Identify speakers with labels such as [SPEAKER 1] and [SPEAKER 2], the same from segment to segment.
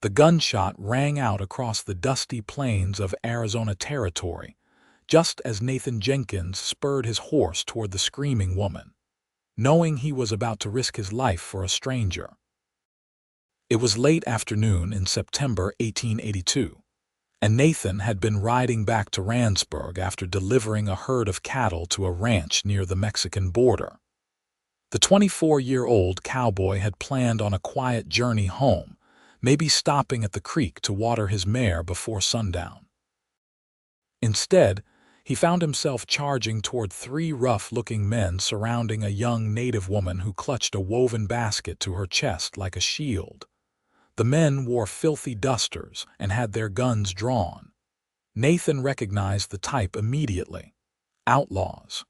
[SPEAKER 1] The gunshot rang out across the dusty plains of Arizona Territory, just as Nathan Jenkins spurred his horse toward the screaming woman, knowing he was about to risk his life for a stranger. It was late afternoon in September 1882, and Nathan had been riding back to Randsburg after delivering a herd of cattle to a ranch near the Mexican border. The 24-year-old cowboy had planned on a quiet journey home, maybe stopping at the creek to water his mare before sundown. Instead, he found himself charging toward three rough-looking men surrounding a young native woman who clutched a woven basket to her chest like a shield. The men wore filthy dusters and had their guns drawn. Nathan recognized the type immediately. Outlaws.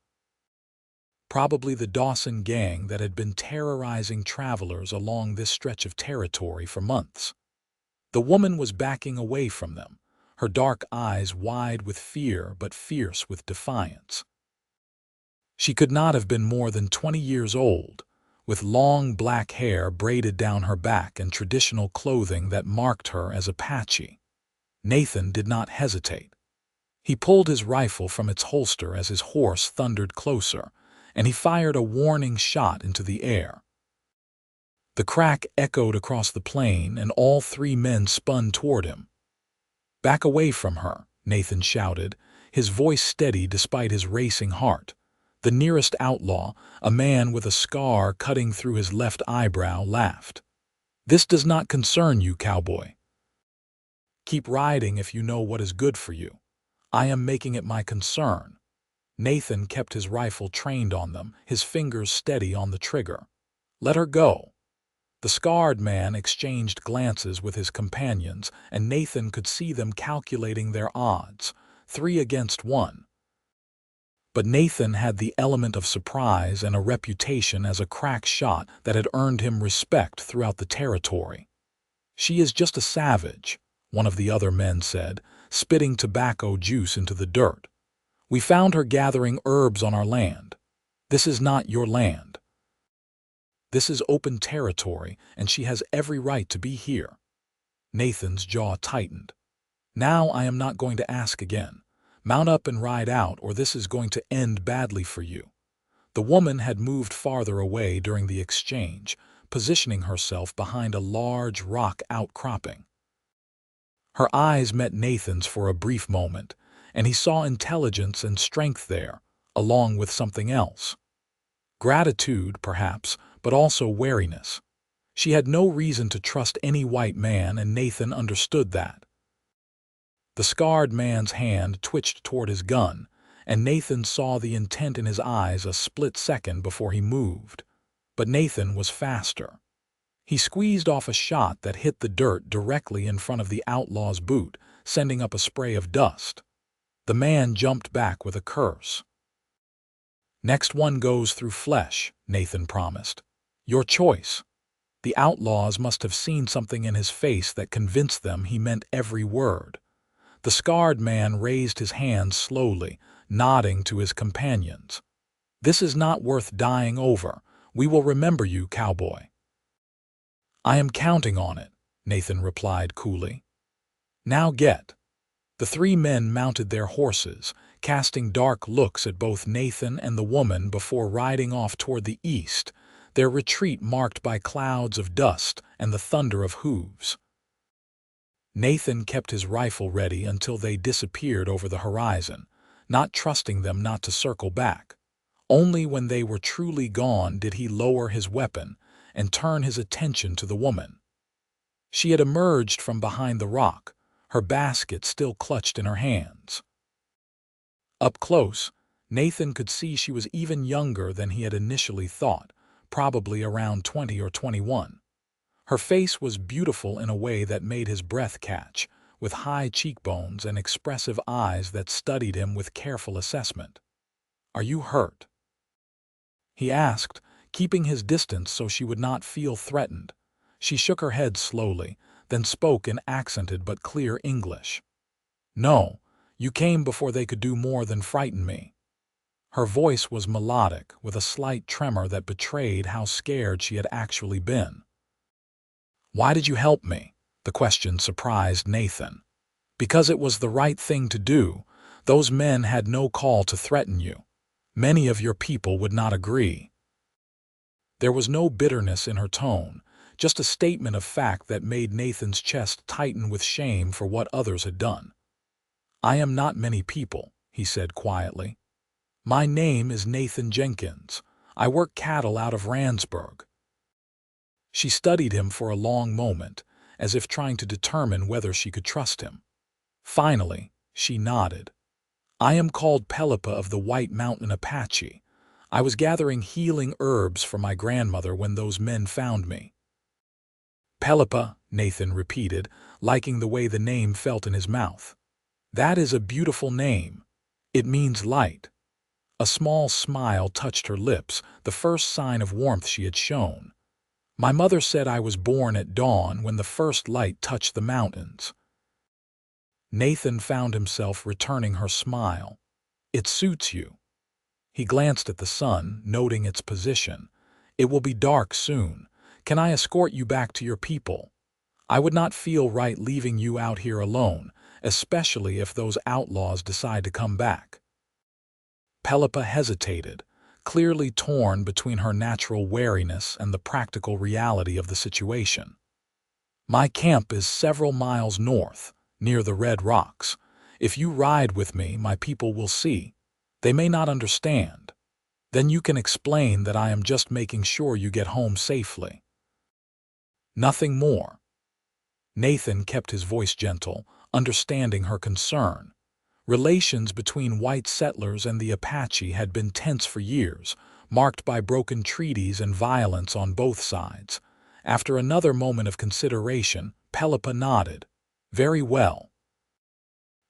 [SPEAKER 1] Probably the Dawson gang that had been terrorizing travelers along this stretch of territory for months. The woman was backing away from them, her dark eyes wide with fear but fierce with defiance. She could not have been more than 20 years old, with long black hair braided down her back and traditional clothing that marked her as Apache. Nathan did not hesitate. He pulled his rifle from its holster as his horse thundered closer, and he fired a warning shot into the air. The crack echoed across the plain, and all three men spun toward him. "Back away from her," Nathan shouted, his voice steady despite his racing heart. The nearest outlaw, a man with a scar cutting through his left eyebrow, laughed. "This does not concern you, cowboy. Keep riding if you know what is good for you. I am making it my concern." Nathan kept his rifle trained on them, his fingers steady on the trigger. "Let her go." The scarred man exchanged glances with his companions, and Nathan could see them calculating their odds, 3 against 1. But Nathan had the element of surprise and a reputation as a crack shot that had earned him respect throughout the territory. "She is just a savage," one of the other men said, spitting tobacco juice into the dirt. "We found her gathering herbs on our land. This is not your land. This is open territory, and she has every right to be here." Nathan's jaw tightened. "Now I am not going to ask again. Mount up and ride out, or this is going to end badly for you." The woman had moved farther away during the exchange, positioning herself behind a large rock outcropping. Her eyes met Nathan's for a brief moment, and he saw intelligence and strength there, along with something else. Gratitude, perhaps, but also wariness. She had no reason to trust any white man, and Nathan understood that. The scarred man's hand twitched toward his gun, and Nathan saw the intent in his eyes a split second before he moved. But Nathan was faster. He squeezed off a shot that hit the dirt directly in front of the outlaw's boot, sending up a spray of dust. The man jumped back with a curse. "Next one goes through flesh," Nathan promised. "Your choice." The outlaws must have seen something in his face that convinced them he meant every word. The scarred man raised his hand slowly, nodding to his companions. "This is not worth dying over. We will remember you, cowboy." "I am counting on it," Nathan replied coolly. "Now get." The three men mounted their horses, casting dark looks at both Nathan and the woman before riding off toward the east, their retreat marked by clouds of dust and the thunder of hooves. Nathan kept his rifle ready until they disappeared over the horizon, not trusting them not to circle back. Only when they were truly gone did he lower his weapon and turn his attention to the woman. She had emerged from behind the rock, her basket still clutched in her hands. Up close, Nathan could see she was even younger than he had initially thought, probably around 20 or 21. Her face was beautiful in a way that made his breath catch, with high cheekbones and expressive eyes that studied him with careful assessment. "Are you hurt?" he asked, keeping his distance so she would not feel threatened. She shook her head slowly, then spoke in accented but clear English. "No, you came before they could do more than frighten me." Her voice was melodic, with a slight tremor that betrayed how scared she had actually been. "Why did you help me?" The question surprised Nathan. Because it was the right thing to do, those men had no call to threaten you. Many of your people would not agree. There was no bitterness in her tone, just a statement of fact that made Nathan's chest tighten with shame for what others had done. I am not many people, he said quietly. My name is Nathan Jenkins. I work cattle out of Randsburg. She studied him for a long moment, as if trying to determine whether she could trust him. Finally, she nodded. I am called Pelipa of the White Mountain Apache. I was gathering healing herbs for my grandmother when those men found me. Pelipa, Nathan repeated, liking the way the name felt in his mouth. That is a beautiful name. It means light. A small smile touched her lips, the first sign of warmth she had shown. My mother said I was born at dawn when the first light touched the mountains. Nathan found himself returning her smile. It suits you. He glanced at the sun, noting its position. It will be dark soon. Can I escort you back to your people? I would not feel right leaving you out here alone, especially if those outlaws decide to come back. Pelipa hesitated, clearly torn between her natural wariness and the practical reality of the situation. My camp is several miles north, near the Red Rocks. If you ride with me, my people will see. They may not understand. Then you can explain that I am just making sure you get home safely. Nothing more. Nathan kept his voice gentle, understanding her concern. Relations between white settlers and the Apache had been tense for years, marked by broken treaties and violence on both sides. After another moment of consideration, Pelipa nodded. Very well.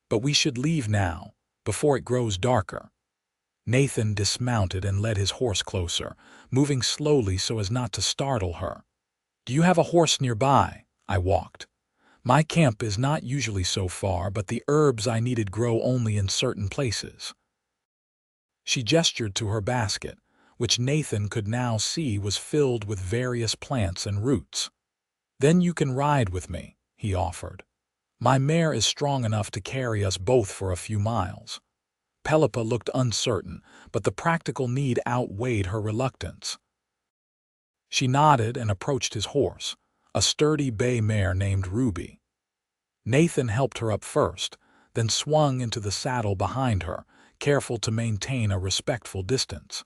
[SPEAKER 1] But we should leave now, before it grows darker. Nathan dismounted and led his horse closer, moving slowly so as not to startle her. Do you have a horse nearby? I walked. My camp is not usually so far, but the herbs I needed grow only in certain places. She gestured to her basket, which Nathan could now see was filled with various plants and roots. Then you can ride with me, he offered. My mare is strong enough to carry us both for a few miles. Pelipa looked uncertain, but the practical need outweighed her reluctance. She nodded and approached his horse, a sturdy bay mare named Ruby. Nathan helped her up first, then swung into the saddle behind her, careful to maintain a respectful distance.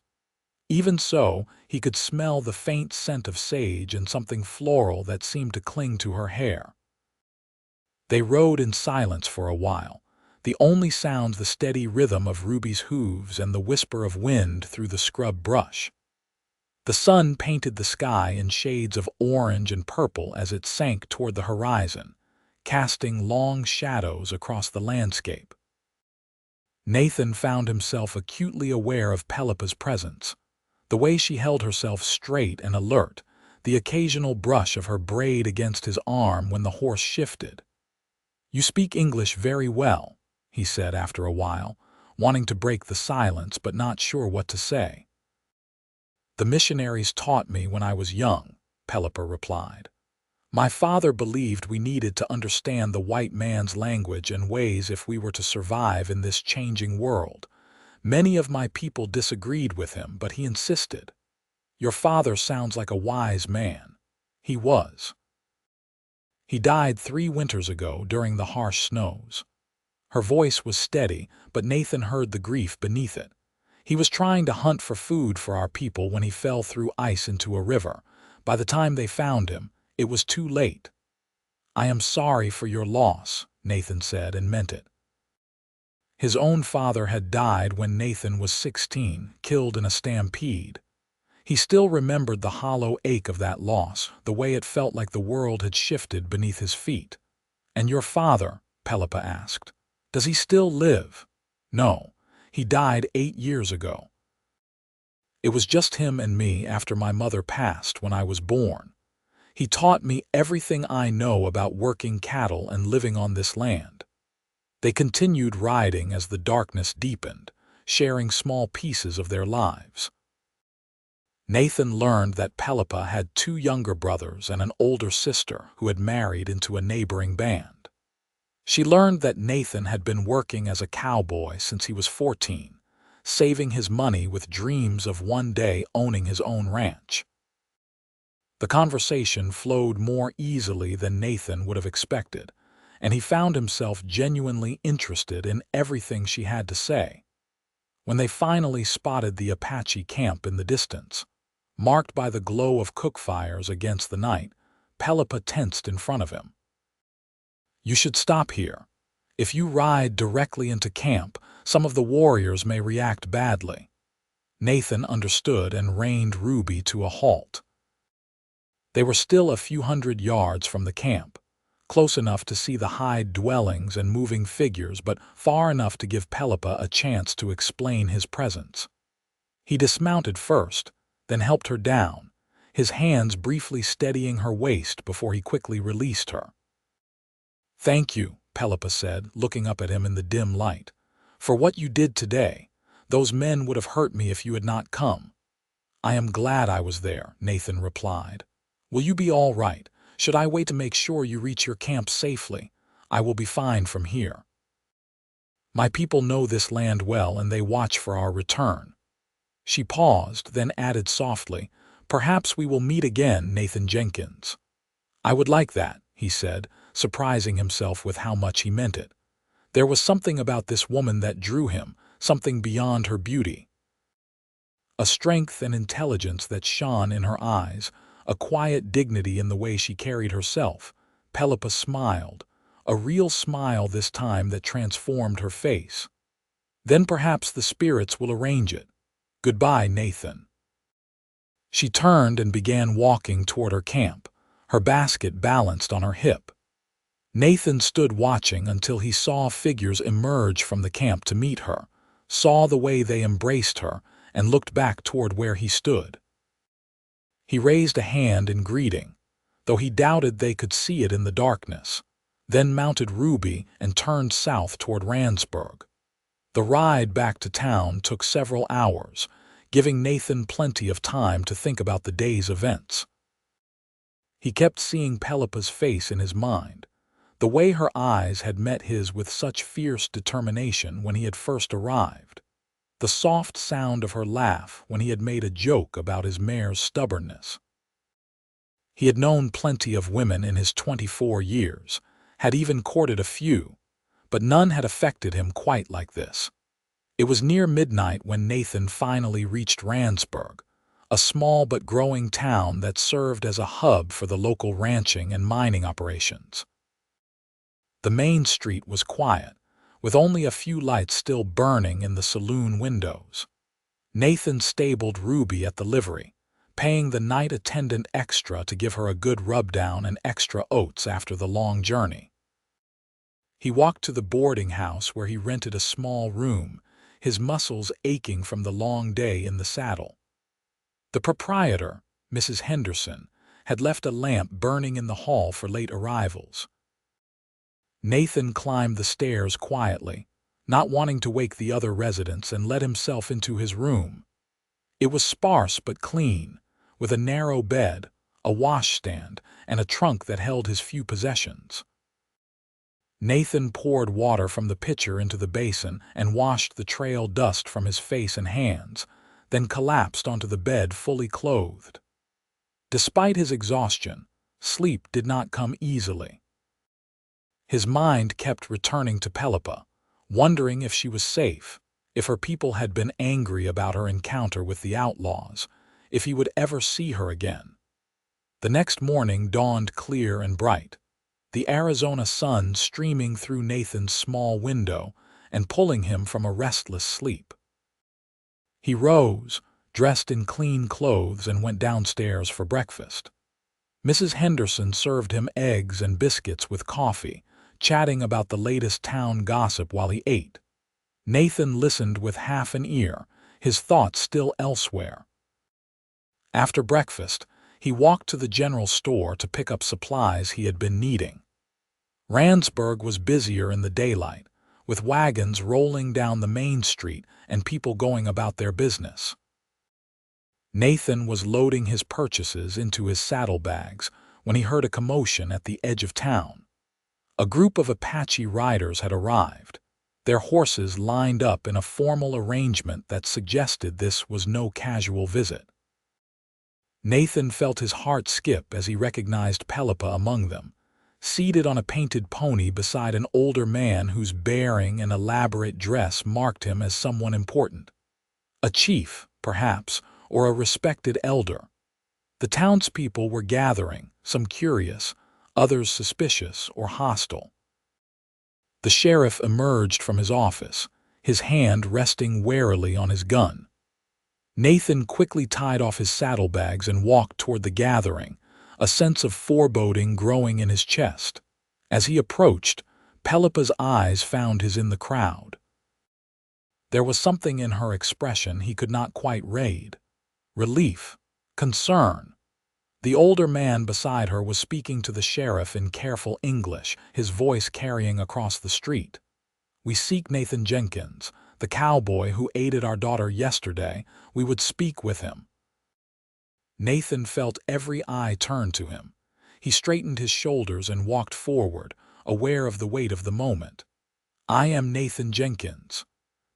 [SPEAKER 1] Even so, he could smell the faint scent of sage and something floral that seemed to cling to her hair. They rode in silence for a while, the only sounds the steady rhythm of Ruby's hooves and the whisper of wind through the scrub brush. The sun painted the sky in shades of orange and purple as it sank toward the horizon, casting long shadows across the landscape. Nathan found himself acutely aware of Pelipa's presence. The way she held herself straight and alert, the occasional brush of her braid against his arm when the horse shifted. You speak English very well, he said after a while, wanting to break the silence but not sure what to say. The missionaries taught me when I was young, Pelipa replied. My father believed we needed to understand the white man's language and ways if we were to survive in this changing world. Many of my people disagreed with him, but he insisted. Your father sounds like a wise man. He was. He died 3 winters ago during the harsh snows. Her voice was steady, but Nathan heard the grief beneath it. He was trying to hunt for food for our people when he fell through ice into a river. By the time they found him, it was too late. I am sorry for your loss, Nathan said, and meant it. His own father had died when Nathan was 16, killed in a stampede. He still remembered the hollow ache of that loss, the way it felt like the world had shifted beneath his feet. And your father, Pelipa asked, does he still live? No, he died 8 years ago. It was just him and me after my mother passed when I was born. He taught me everything I know about working cattle and living on this land. They continued riding as the darkness deepened, sharing small pieces of their lives. Nathan learned that Pelipa had two younger brothers and an older sister who had married into a neighboring band. She learned that Nathan had been working as a cowboy since he was 14, saving his money with dreams of one day owning his own ranch. The conversation flowed more easily than Nathan would have expected, and he found himself genuinely interested in everything she had to say. When they finally spotted the Apache camp in the distance, marked by the glow of cook fires against the night, Pelipa tensed in front of him. "You should stop here. If you ride directly into camp, some of the warriors may react badly." Nathan understood and reined Ruby to a halt. They were still a few hundred yards from the camp, close enough to see the hide dwellings and moving figures, but far enough to give Pelipa a chance to explain his presence. He dismounted first, then helped her down, his hands briefly steadying her waist before he quickly released her. "Thank you," Pelipa said, looking up at him in the dim light. "For what you did today. Those men would have hurt me if you had not come." "I am glad I was there," Nathan replied. "Will you be all right? Should I wait to make sure you reach your camp safely? I will be fine from here. My people know this land well and they watch for our return." She paused, then added softly, "Perhaps we will meet again, Nathan Jenkins." "I would like that," he said, surprising himself with how much he meant it. There was something about this woman that drew him, something beyond her beauty. A strength and intelligence that shone in her eyes, a quiet dignity in the way she carried herself. Pelipa smiled, a real smile this time that transformed her face. "Then perhaps the spirits will arrange it. Goodbye, Nathan." She turned and began walking toward her camp, her basket balanced on her hip. Nathan stood watching until he saw figures emerge from the camp to meet her, saw the way they embraced her, and looked back toward where he stood. He raised a hand in greeting, though he doubted they could see it in the darkness, then mounted Ruby and turned south toward Randsburg. The ride back to town took several hours, giving Nathan plenty of time to think about the day's events. He kept seeing Pelipa's face in his mind, the way her eyes had met his with such fierce determination when he had first arrived, the soft sound of her laugh when he had made a joke about his mare's stubbornness. He had known plenty of women in his 24 years, had even courted a few, but none had affected him quite like this. It was near midnight when Nathan finally reached Randsburg, a small but growing town that served as a hub for the local ranching and mining operations. The main street was quiet, with only a few lights still burning in the saloon windows. Nathan stabled Ruby at the livery, paying the night attendant extra to give her a good rub-down and extra oats after the long journey. He walked to the boarding house where he rented a small room, his muscles aching from the long day in the saddle. The proprietor, Mrs. Henderson, had left a lamp burning in the hall for late arrivals. Nathan climbed the stairs quietly, not wanting to wake the other residents, and let himself into his room. It was sparse but clean, with a narrow bed, a washstand, and a trunk that held his few possessions. Nathan poured water from the pitcher into the basin and washed the trail dust from his face and hands, then collapsed onto the bed fully clothed. Despite his exhaustion, sleep did not come easily. His mind kept returning to Pelipa, wondering if she was safe, if her people had been angry about her encounter with the Outlaws, if he would ever see her again. The next morning dawned clear and bright, the Arizona sun streaming through Nathan's small window and pulling him from a restless sleep. He rose, dressed in clean clothes, and went downstairs for breakfast. Mrs. Henderson served him eggs and biscuits with coffee, chatting about the latest town gossip while he ate. Nathan listened with half an ear, his thoughts still elsewhere. After breakfast, he walked to the general store to pick up supplies he had been needing. Randsburg was busier in the daylight, with wagons rolling down the main street and people going about their business. Nathan was loading his purchases into his saddlebags when he heard a commotion at the edge of town. A group of Apache riders had arrived, their horses lined up in a formal arrangement that suggested this was no casual visit. Nathan felt his heart skip as he recognized Pelipa among them, seated on a painted pony beside an older man whose bearing and elaborate dress marked him as someone important. A chief, perhaps, or a respected elder. The townspeople were gathering, some curious, others suspicious or hostile. The sheriff emerged from his office, his hand resting warily on his gun. Nathan quickly tied off his saddlebags and walked toward the gathering, a sense of foreboding growing in his chest. As he approached, Pelipa's eyes found his in the crowd. There was something in her expression he could not quite read. Relief, concern. The older man beside her was speaking to the sheriff in careful English, his voice carrying across the street. "We seek Nathan Jenkins, the cowboy who aided our daughter yesterday. We would speak with him." Nathan felt every eye turn to him. He straightened his shoulders and walked forward, aware of the weight of the moment. "I am Nathan Jenkins."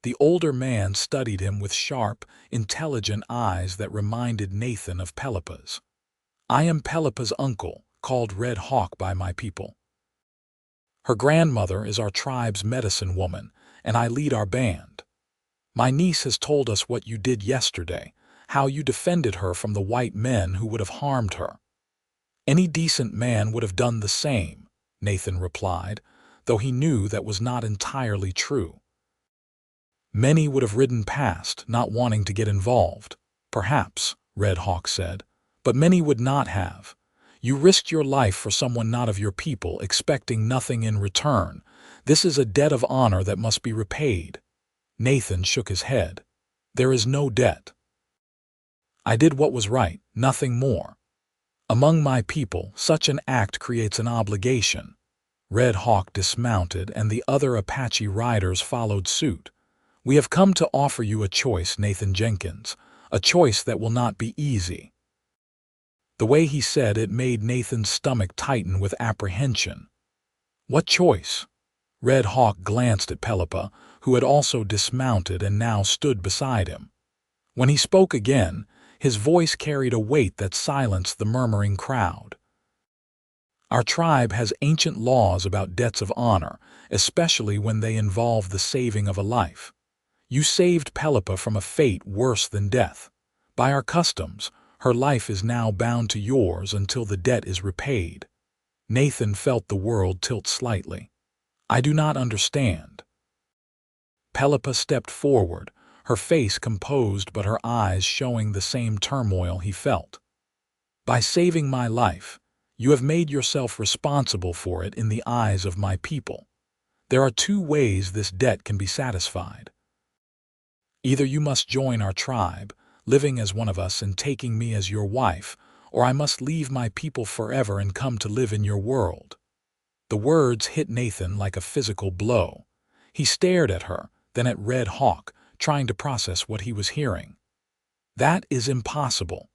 [SPEAKER 1] The older man studied him with sharp, intelligent eyes that reminded Nathan of Pelipa's. "I am Pelipa's uncle, called Red Hawk by my people. Her grandmother is our tribe's medicine woman, and I lead our band. My niece has told us what you did yesterday, how you defended her from the white men who would have harmed her." "Any decent man would have done the same," Nathan replied, though he knew that was not entirely true. "Many would have ridden past, not wanting to get involved." "Perhaps," Red Hawk said, "but many would not have. You risked your life for someone not of your people, expecting nothing in return. This is a debt of honor that must be repaid." Nathan shook his head. "There is no debt. I did what was right, nothing more. Among my people, such an act creates an obligation." Red Hawk dismounted, and the other Apache riders followed suit. "We have come to offer you a choice, Nathan Jenkins, a choice that will not be easy." The way he said it made Nathan's stomach tighten with apprehension. "What choice?" Red Hawk glanced at Pelipa, who had also dismounted and now stood beside him. When he spoke again, his voice carried a weight that silenced the murmuring crowd. "Our tribe has ancient laws about debts of honor, especially when they involve the saving of a life. You saved Pelipa from a fate worse than death. By our customs, her life is now bound to yours until the debt is repaid." Nathan felt the world tilt slightly. "I do not understand." Pelipa stepped forward, her face composed but her eyes showing the same turmoil he felt. "By saving my life, you have made yourself responsible for it in the eyes of my people. There are two ways this debt can be satisfied. Either you must join our tribe, living as one of us and taking me as your wife, or I must leave my people forever and come to live in your world." The words hit Nathan like a physical blow. He stared at her, then at Red Hawk, trying to process what he was hearing. "That is impossible.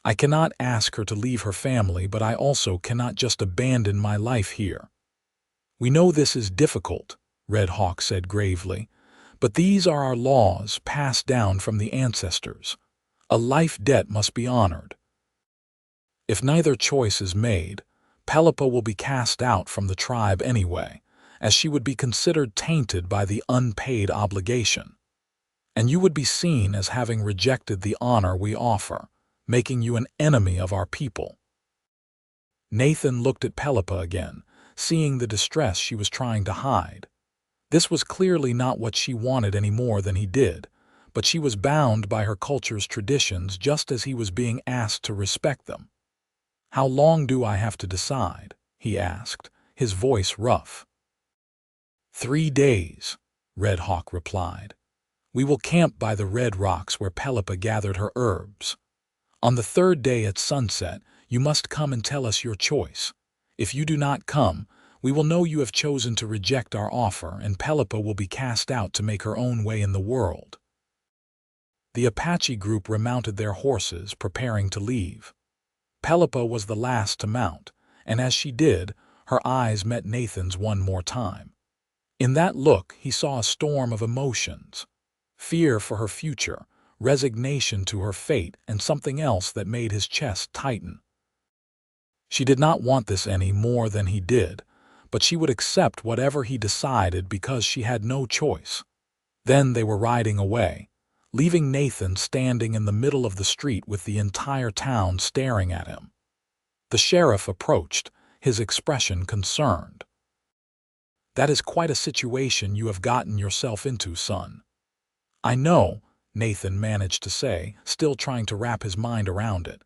[SPEAKER 1] I cannot ask her to leave her family, but I also cannot just abandon my life here." "We know this is difficult," Red Hawk said gravely, "but these are our laws passed down from the ancestors. A life debt must be honored. If neither choice is made, Pelipa will be cast out from the tribe anyway, as she would be considered tainted by the unpaid obligation. And you would be seen as having rejected the honor we offer, making you an enemy of our people." Nathan looked at Pelipa again, seeing the distress she was trying to hide. This was clearly not what she wanted any more than he did, but she was bound by her culture's traditions just as he was being asked to respect them. "How long do I have to decide?" he asked, his voice rough. 3 days, Red Hawk replied. "We will camp by the red rocks where Pelipa gathered her herbs. On the 3rd day at sunset, you must come and tell us your choice. If you do not come, we will know you have chosen to reject our offer, and Pelipa will be cast out to make her own way in the world." The Apache group remounted their horses, preparing to leave. Pelipa was the last to mount, and as she did, her eyes met Nathan's one more time. In that look, he saw a storm of emotions: fear for her future, resignation to her fate, and something else that made his chest tighten. She did not want this any more than he did, but she would accept whatever he decided because she had no choice. Then they were riding away, leaving Nathan standing in the middle of the street with the entire town staring at him. The sheriff approached, his expression concerned. "That is quite a situation you have gotten yourself into, son." "I know," Nathan managed to say, still trying to wrap his mind around it.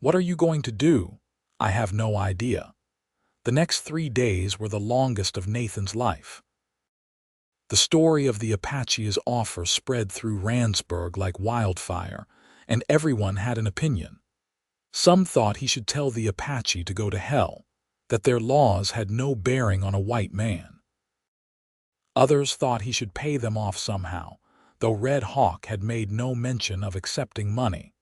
[SPEAKER 1] "What are you going to do?" "I have no idea." The next 3 days were the longest of Nathan's life. The story of the Apache's offer spread through Randsburg like wildfire, and everyone had an opinion. Some thought he should tell the Apache to go to hell, that their laws had no bearing on a white man. Others thought he should pay them off somehow, though Red Hawk had made no mention of accepting money.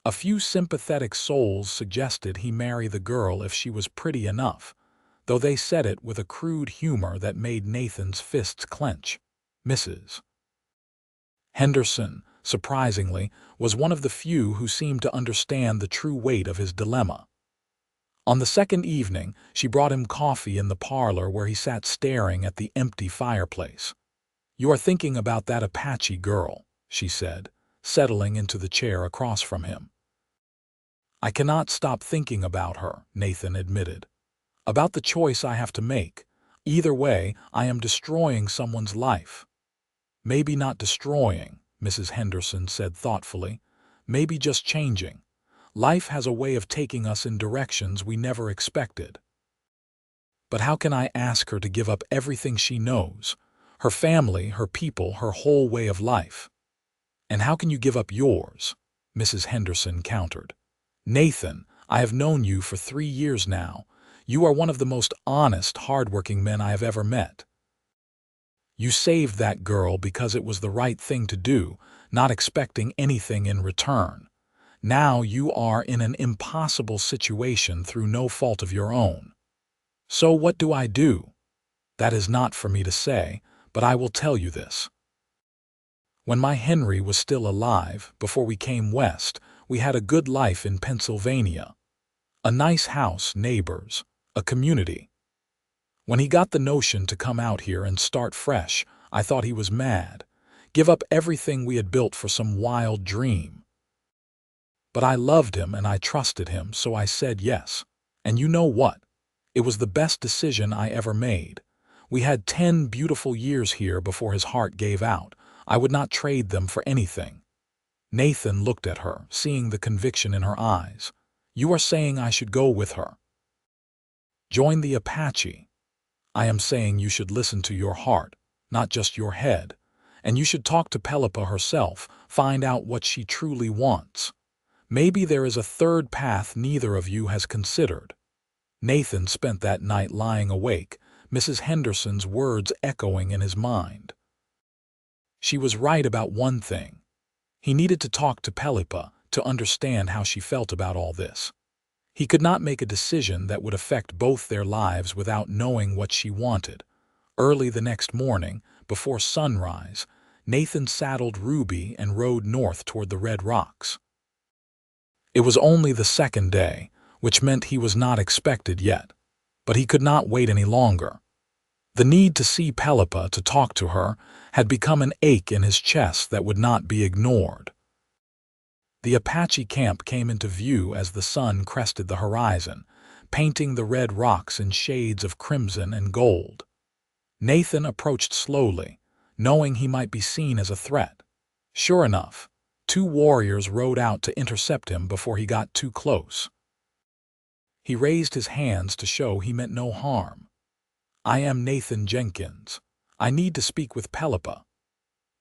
[SPEAKER 1] A few sympathetic souls suggested he marry the girl if she was pretty enough, though they said it with a crude humor that made Nathan's fists clench. Mrs. Henderson, surprisingly, was one of the few who seemed to understand the true weight of his dilemma. On the second evening, she brought him coffee in the parlor where he sat staring at the empty fireplace. "You are thinking about that Apache girl," she said, settling into the chair across from him. "I cannot stop thinking about her," Nathan admitted. "About the choice I have to make. Either way, I am destroying someone's life." "Maybe not destroying," Mrs. Henderson said thoughtfully. "Maybe just changing. Life has a way of taking us in directions we never expected." "But how can I ask her to give up everything she knows? Her family, her people, her whole way of life." "And how can you give up yours?" Mrs. Henderson countered. "Nathan, I have known you for 3 years now. You are one of the most honest, hard-working men I have ever met. You saved that girl because it was the right thing to do, not expecting anything in return. Now you are in an impossible situation through no fault of your own. So what do I do? That is not for me to say, but I will tell you this. When my Henry was still alive, before we came west, we had a good life in Pennsylvania. A nice house, neighbors, a community. When he got the notion to come out here and start fresh, I thought he was mad. Give up everything we had built for some wild dream. But I loved him and I trusted him, so I said yes. And you know what? It was the best decision I ever made. We had 10 beautiful years here before his heart gave out. I would not trade them for anything." Nathan looked at her, seeing the conviction in her eyes. "You are saying I should go with her? Join the Apache? I am saying you should listen to your heart, not just your head. And you should talk to Pelipa herself, find out what she truly wants. Maybe there is a third path neither of you has considered." Nathan spent that night lying awake, Mrs. Henderson's words echoing in his mind. She was right about one thing. He needed to talk to Pelipa to understand how she felt about all this. He could not make a decision that would affect both their lives without knowing what she wanted. Early the next morning, before sunrise, Nathan saddled Ruby and rode north toward the Red Rocks. It was only the second day, which meant he was not expected yet, but he could not wait any longer. The need to see Pelipa, to talk to her, had become an ache in his chest that would not be ignored. The Apache camp came into view as the sun crested the horizon, painting the red rocks in shades of crimson and gold. Nathan approached slowly, knowing he might be seen as a threat. Sure enough, 2 warriors rode out to intercept him before he got too close. He raised his hands to show he meant no harm. "I am Nathan Jenkins. I need to speak with Pelipa."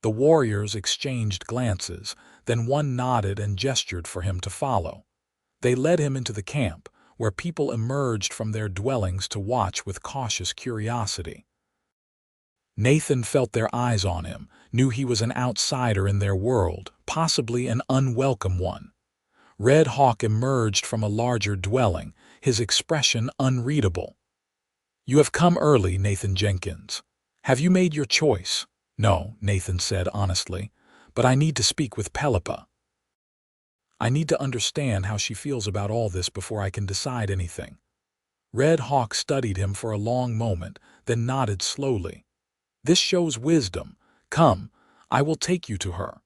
[SPEAKER 1] The warriors exchanged glances, then one nodded and gestured for him to follow. They led him into the camp, where people emerged from their dwellings to watch with cautious curiosity. Nathan felt their eyes on him, knew he was an outsider in their world, possibly an unwelcome one. Red Hawk emerged from a larger dwelling, his expression unreadable. "You have come early, Nathan Jenkins. Have you made your choice?" "No," Nathan said honestly, "but I need to speak with Pelipa. I need to understand how she feels about all this before I can decide anything." Red Hawk studied him for a long moment, then nodded slowly. "This shows wisdom. Come, I will take you to her."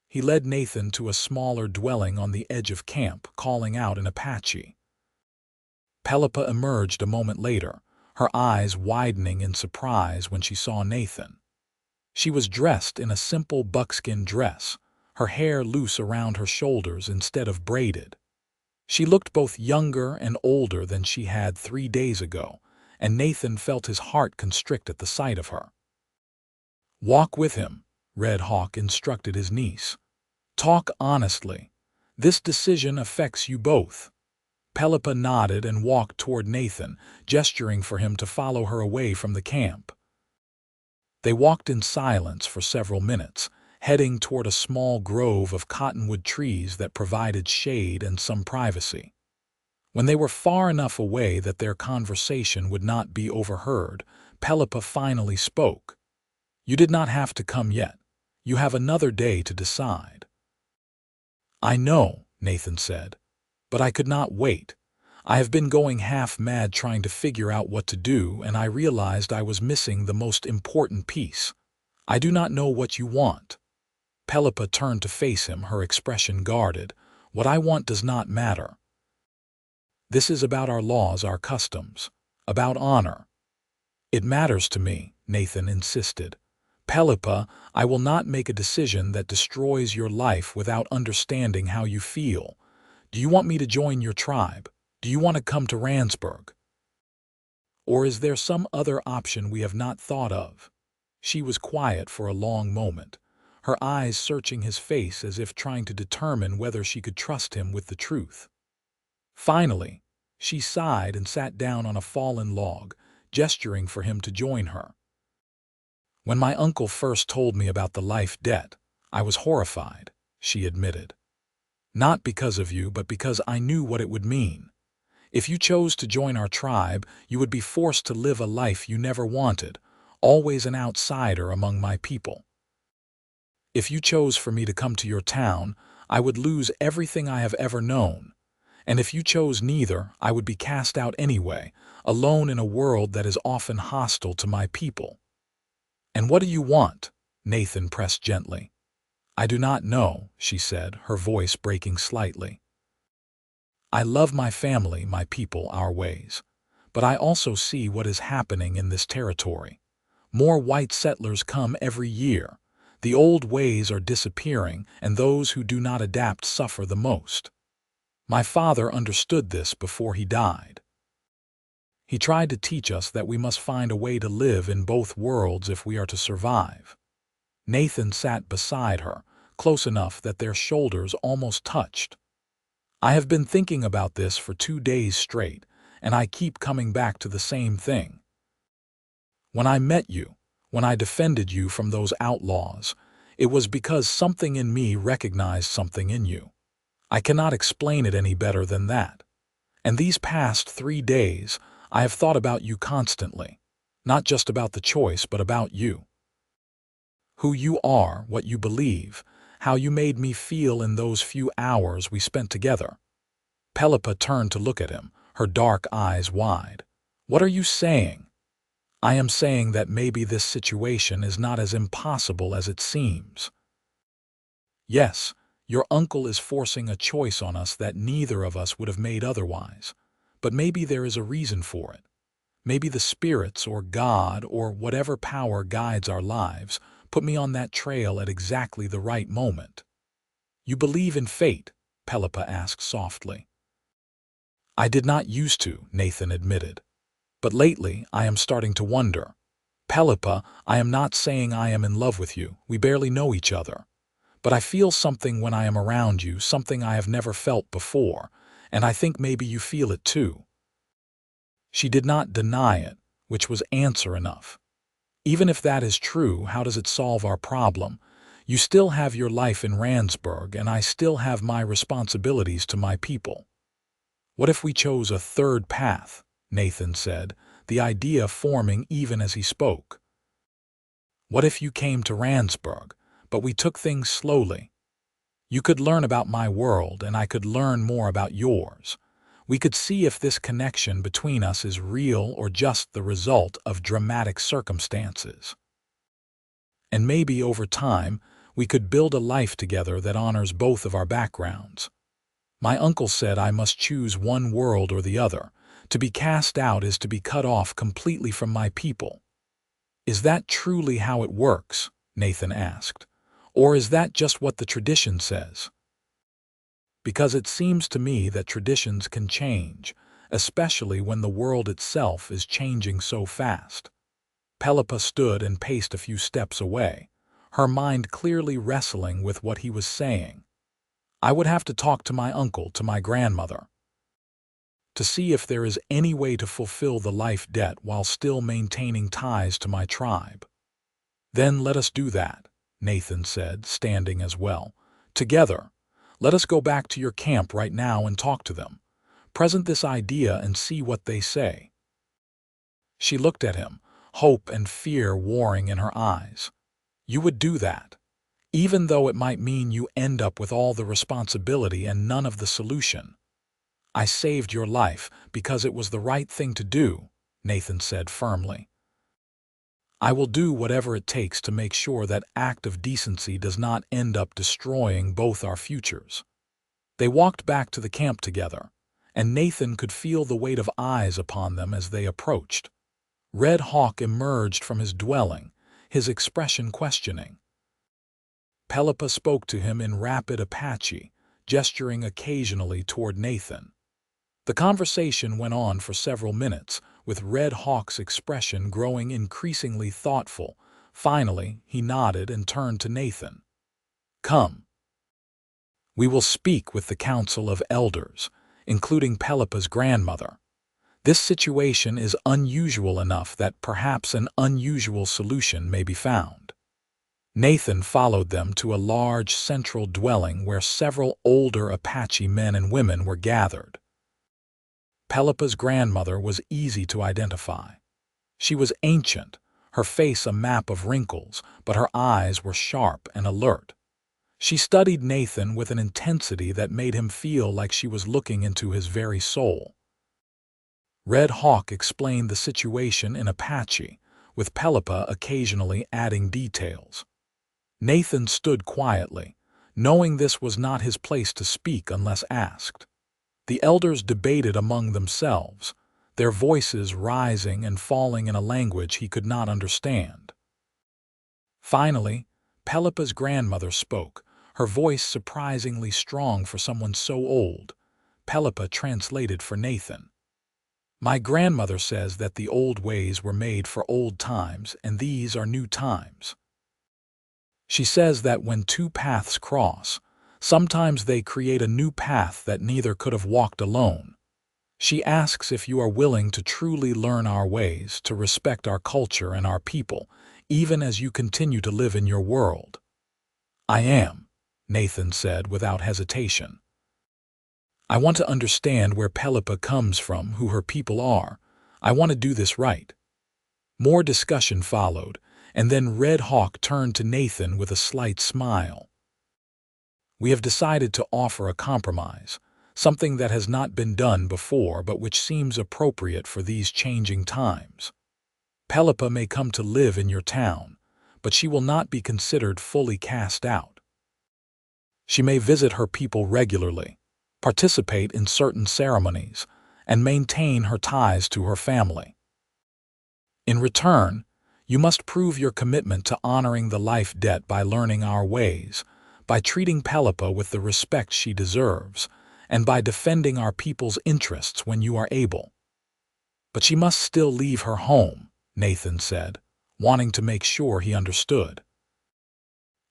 [SPEAKER 1] He led Nathan to a smaller dwelling on the edge of camp, calling out in Apache. Pelipa emerged a moment later, her eyes widening in surprise when she saw Nathan. She was dressed in a simple buckskin dress, her hair loose around her shoulders instead of braided. She looked both younger and older than she had 3 days ago, and Nathan felt his heart constrict at the sight of her. "Walk with him," Red Hawk instructed his niece. "Talk honestly. This decision affects you both." Pelipa nodded and walked toward Nathan, gesturing for him to follow her away from the camp. They walked in silence for several minutes, heading toward a small grove of cottonwood trees that provided shade and some privacy. When they were far enough away that their conversation would not be overheard, Pelipa finally spoke. "You did not have to come yet. You have another day to decide." "I know," Nathan said, "but I could not wait. I have been going half mad trying to figure out what to do, and I realized I was missing the most important piece. I do not know what you want." Pelipa turned to face him, her expression guarded. "What I want does not matter. This is about our laws, our customs, about honor." "It matters to me," Nathan insisted. "Pelipa, I will not make a decision that destroys your life without understanding how you feel. Do you want me to join your tribe? Do you want to come to Randsburg? Or is there some other option we have not thought of?" She was quiet for a long moment, her eyes searching his face as if trying to determine whether she could trust him with the truth. Finally, she sighed and sat down on a fallen log, gesturing for him to join her. "When my uncle first told me about the life debt, I was horrified," she admitted. "Not because of you, but because I knew what it would mean. If you chose to join our tribe, you would be forced to live a life you never wanted, always an outsider among my people. If you chose for me to come to your town, I would lose everything I have ever known. And if you chose neither, I would be cast out anyway, alone in a world that is often hostile to my people." "And what do you want?" Nathan pressed gently. "I do not know," she said, her voice breaking slightly. "I love my family, my people, our ways. But I also see what is happening in this territory. More white settlers come every year. The old ways are disappearing, and those who do not adapt suffer the most. My father understood this before he died. He tried to teach us that we must find a way to live in both worlds if we are to survive." Nathan sat beside her, close enough that their shoulders almost touched. "I have been thinking about this for 2 days straight, and I keep coming back to the same thing. When I met you, when I defended you from those outlaws, it was because something in me recognized something in you. I cannot explain it any better than that. And these past 3 days, I have thought about you constantly, not just about the choice, but about you. Who you are, what you believe, how you made me feel in those few hours we spent together." Pelipa turned to look at him, her dark eyes wide. "What are you saying?" "I am saying that maybe this situation is not as impossible as it seems. Yes, your uncle is forcing a choice on us that neither of us would have made otherwise. But maybe there is a reason for it. Maybe the spirits or God or whatever power guides our lives put me on that trail at exactly the right moment." "You believe in fate?" Pelipa asked softly. "I did not used to," Nathan admitted. "But lately I am starting to wonder. Pelipa, I am not saying I am in love with you. We barely know each other. But I feel something when I am around you, something I have never felt before, and I think maybe you feel it too." She did not deny it, which was answer enough. Even if that is true, how does it solve our problem? You still have your life in Randsburg, and I still have my responsibilities to my people. What if we chose a third path? Nathan said, the idea forming even as he spoke. What if you came to Randsburg, but we took things slowly? You could learn about my world, and I could learn more about yours. We could see if this connection between us is real or just the result of dramatic circumstances. And maybe over time, we could build a life together that honors both of our backgrounds. My uncle said I must choose one world or the other. To be cast out is to be cut off completely from my people. Is that truly how it works? Nathan asked. Or is that just what the tradition says? Because it seems to me that traditions can change, especially when the world itself is changing so fast. Pelipa stood and paced a few steps away, her mind clearly wrestling with what he was saying. I would have to talk to my uncle, to my grandmother, to see if there is any way to fulfill the life debt while still maintaining ties to my tribe. Then let us do that, Nathan said, standing as well. Together, let us go back to your camp right now and talk to them. Present this idea and see what they say. She looked at him, hope and fear warring in her eyes. You would do that, even though it might mean you end up with all the responsibility and none of the solution. I saved your life because it was the right thing to do, Nathan said firmly. I will do whatever it takes to make sure that act of decency does not end up destroying both our futures. They walked back to the camp together, and Nathan could feel the weight of eyes upon them as they approached. Red Hawk emerged from his dwelling, his expression questioning. Pelipa spoke to him in rapid Apache, gesturing occasionally toward Nathan. The conversation went on for several minutes, with Red Hawk's expression growing increasingly thoughtful. Finally, he nodded and turned to Nathan. Come. We will speak with the Council of Elders, including Pelipa's grandmother. This situation is unusual enough that perhaps an unusual solution may be found. Nathan followed them to a large central dwelling where several older Apache men and women were gathered. Pelipa's grandmother was easy to identify. She was ancient, her face a map of wrinkles, but her eyes were sharp and alert. She studied Nathan with an intensity that made him feel like she was looking into his very soul. Red Hawk explained the situation in Apache, with Pelipa occasionally adding details. Nathan stood quietly, knowing this was not his place to speak unless asked. The elders debated among themselves, their voices rising and falling in a language he could not understand. Finally, Pelipa's grandmother spoke, her voice surprisingly strong for someone so old. Pelipa translated for Nathan. My grandmother says that the old ways were made for old times and these are new times. She says that when two paths cross, sometimes they create a new path that neither could have walked alone. She asks if you are willing to truly learn our ways, to respect our culture and our people, even as you continue to live in your world. I am, Nathan said without hesitation. I want to understand where Pelipa comes from, who her people are. I want to do this right. More discussion followed, and then Red Hawk turned to Nathan with a slight smile. We have decided to offer a compromise, something that has not been done before but which seems appropriate for these changing times. Pelipa may come to live in your town, but she will not be considered fully cast out. She may visit her people regularly, participate in certain ceremonies, and maintain her ties to her family. In return, you must prove your commitment to honoring the life debt by learning our ways, by treating Pelipa with the respect she deserves, and by defending our people's interests when you are able. But she must still leave her home, Nathan said, wanting to make sure he understood.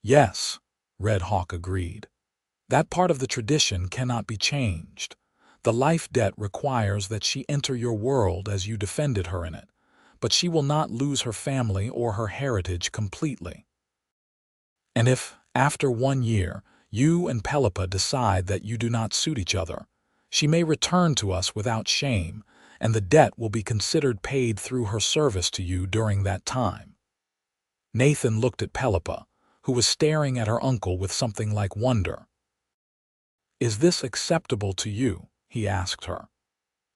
[SPEAKER 1] Yes, Red Hawk agreed. That part of the tradition cannot be changed. The life debt requires that she enter your world as you defended her in it, but she will not lose her family or her heritage completely. And if, after 1 year, you and Pelipa decide that you do not suit each other, she may return to us without shame, and the debt will be considered paid through her service to you during that time." Nathan looked at Pelipa, who was staring at her uncle with something like wonder. "Is this acceptable to you?" he asked her.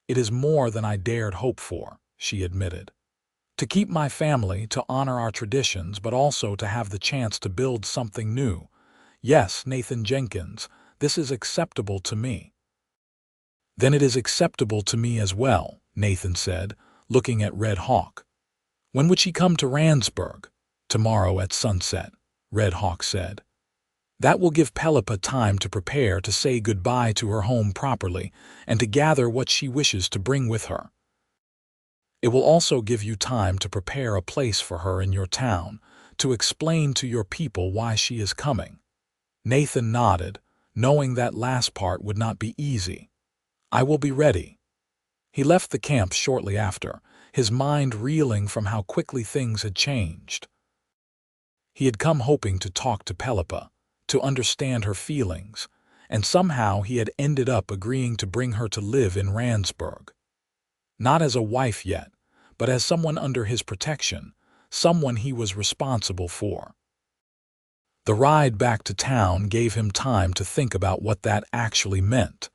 [SPEAKER 1] "It is more than I dared hope for," she admitted. "To keep my family, to honor our traditions, but also to have the chance to build something new. Yes, Nathan Jenkins, this is acceptable to me." "Then it is acceptable to me as well," Nathan said, looking at Red Hawk. "When would she come to Randsburg?" "Tomorrow at sunset," Red Hawk said. "That will give Pelipa time to prepare to say goodbye to her home properly and to gather what she wishes to bring with her. It will also give you time to prepare a place for her in your town, to explain to your people why she is coming." Nathan nodded, knowing that last part would not be easy. "I will be ready." He left the camp shortly after, his mind reeling from how quickly things had changed. He had come hoping to talk to Pelipa, to understand her feelings, and somehow he had ended up agreeing to bring her to live in Randsburg. Not as a wife yet, but as someone under his protection, someone he was responsible for. The ride back to town gave him time to think about what that actually meant.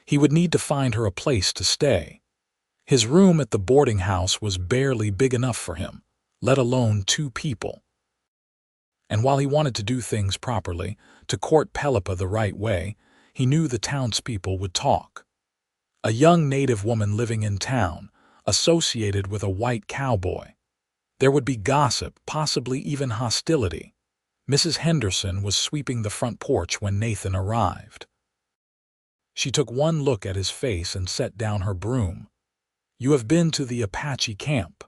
[SPEAKER 1] He would need to find her a place to stay. His room at the boarding house was barely big enough for him, let alone 2 people. And while he wanted to do things properly, to court Pelipa the right way, he knew the townspeople would talk. A young native woman living in town, associated with a white cowboy. There would be gossip, possibly even hostility. Mrs. Henderson was sweeping the front porch when Nathan arrived. She took one look at his face and set down her broom. "You have been to the Apache camp?"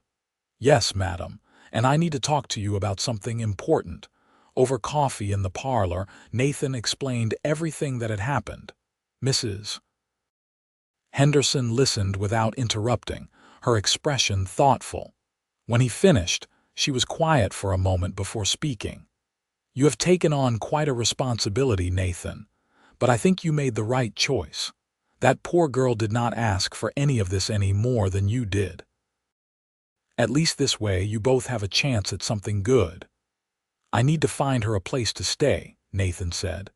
[SPEAKER 1] "Yes, madam, and I need to talk to you about something important." Over coffee in the parlor, Nathan explained everything that had happened. Mrs. Henderson listened without interrupting, her expression thoughtful. When he finished, she was quiet for a moment before speaking. "You have taken on quite a responsibility, Nathan, but I think you made the right choice. That poor girl did not ask for any of this any more than you did. At least this way you both have a chance at something good." "I need to find her a place to stay," Nathan said.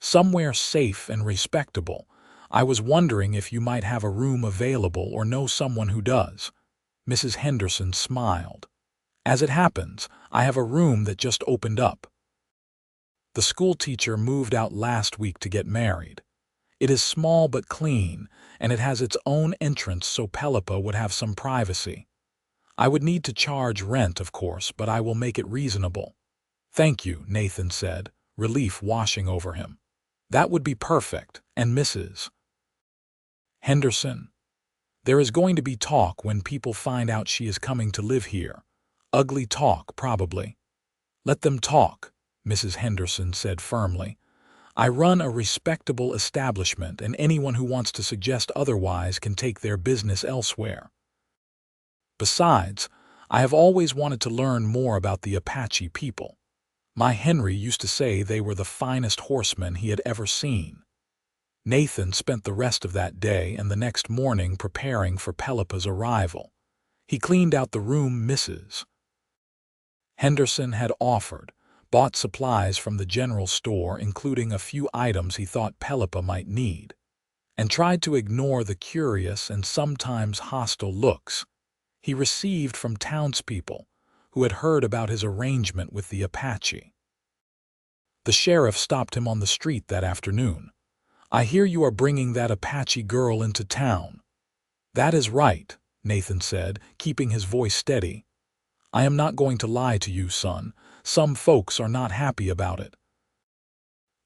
[SPEAKER 1] "Somewhere safe and respectable. I was wondering if you might have a room available or know someone who does." Mrs. Henderson smiled. "As it happens, I have a room that just opened up. The school teacher moved out last week to get married. It is small but clean, and it has its own entrance so Pelipa would have some privacy. I would need to charge rent, of course, but I will make it reasonable." "Thank you," Nathan said, relief washing over him. "That would be perfect. And Mrs. Henderson? There is going to be talk when people find out she is coming to live here. Ugly talk, probably." "Let them talk," Mrs. Henderson said firmly. "I run a respectable establishment, and anyone who wants to suggest otherwise can take their business elsewhere. Besides, I have always wanted to learn more about the Apache people. My Henry used to say they were the finest horsemen he had ever seen." Nathan spent the rest of that day and the next morning preparing for Pelipa's arrival. He cleaned out the room Mrs. Henderson had offered, bought supplies from the general store including a few items he thought Pelipa might need, and tried to ignore the curious and sometimes hostile looks he received from townspeople who had heard about his arrangement with the Apache. The sheriff stopped him on the street that afternoon. "I hear you are bringing that Apache girl into town." "That is right," Nathan said, keeping his voice steady. "I am not going to lie to you, son. Some folks are not happy about it.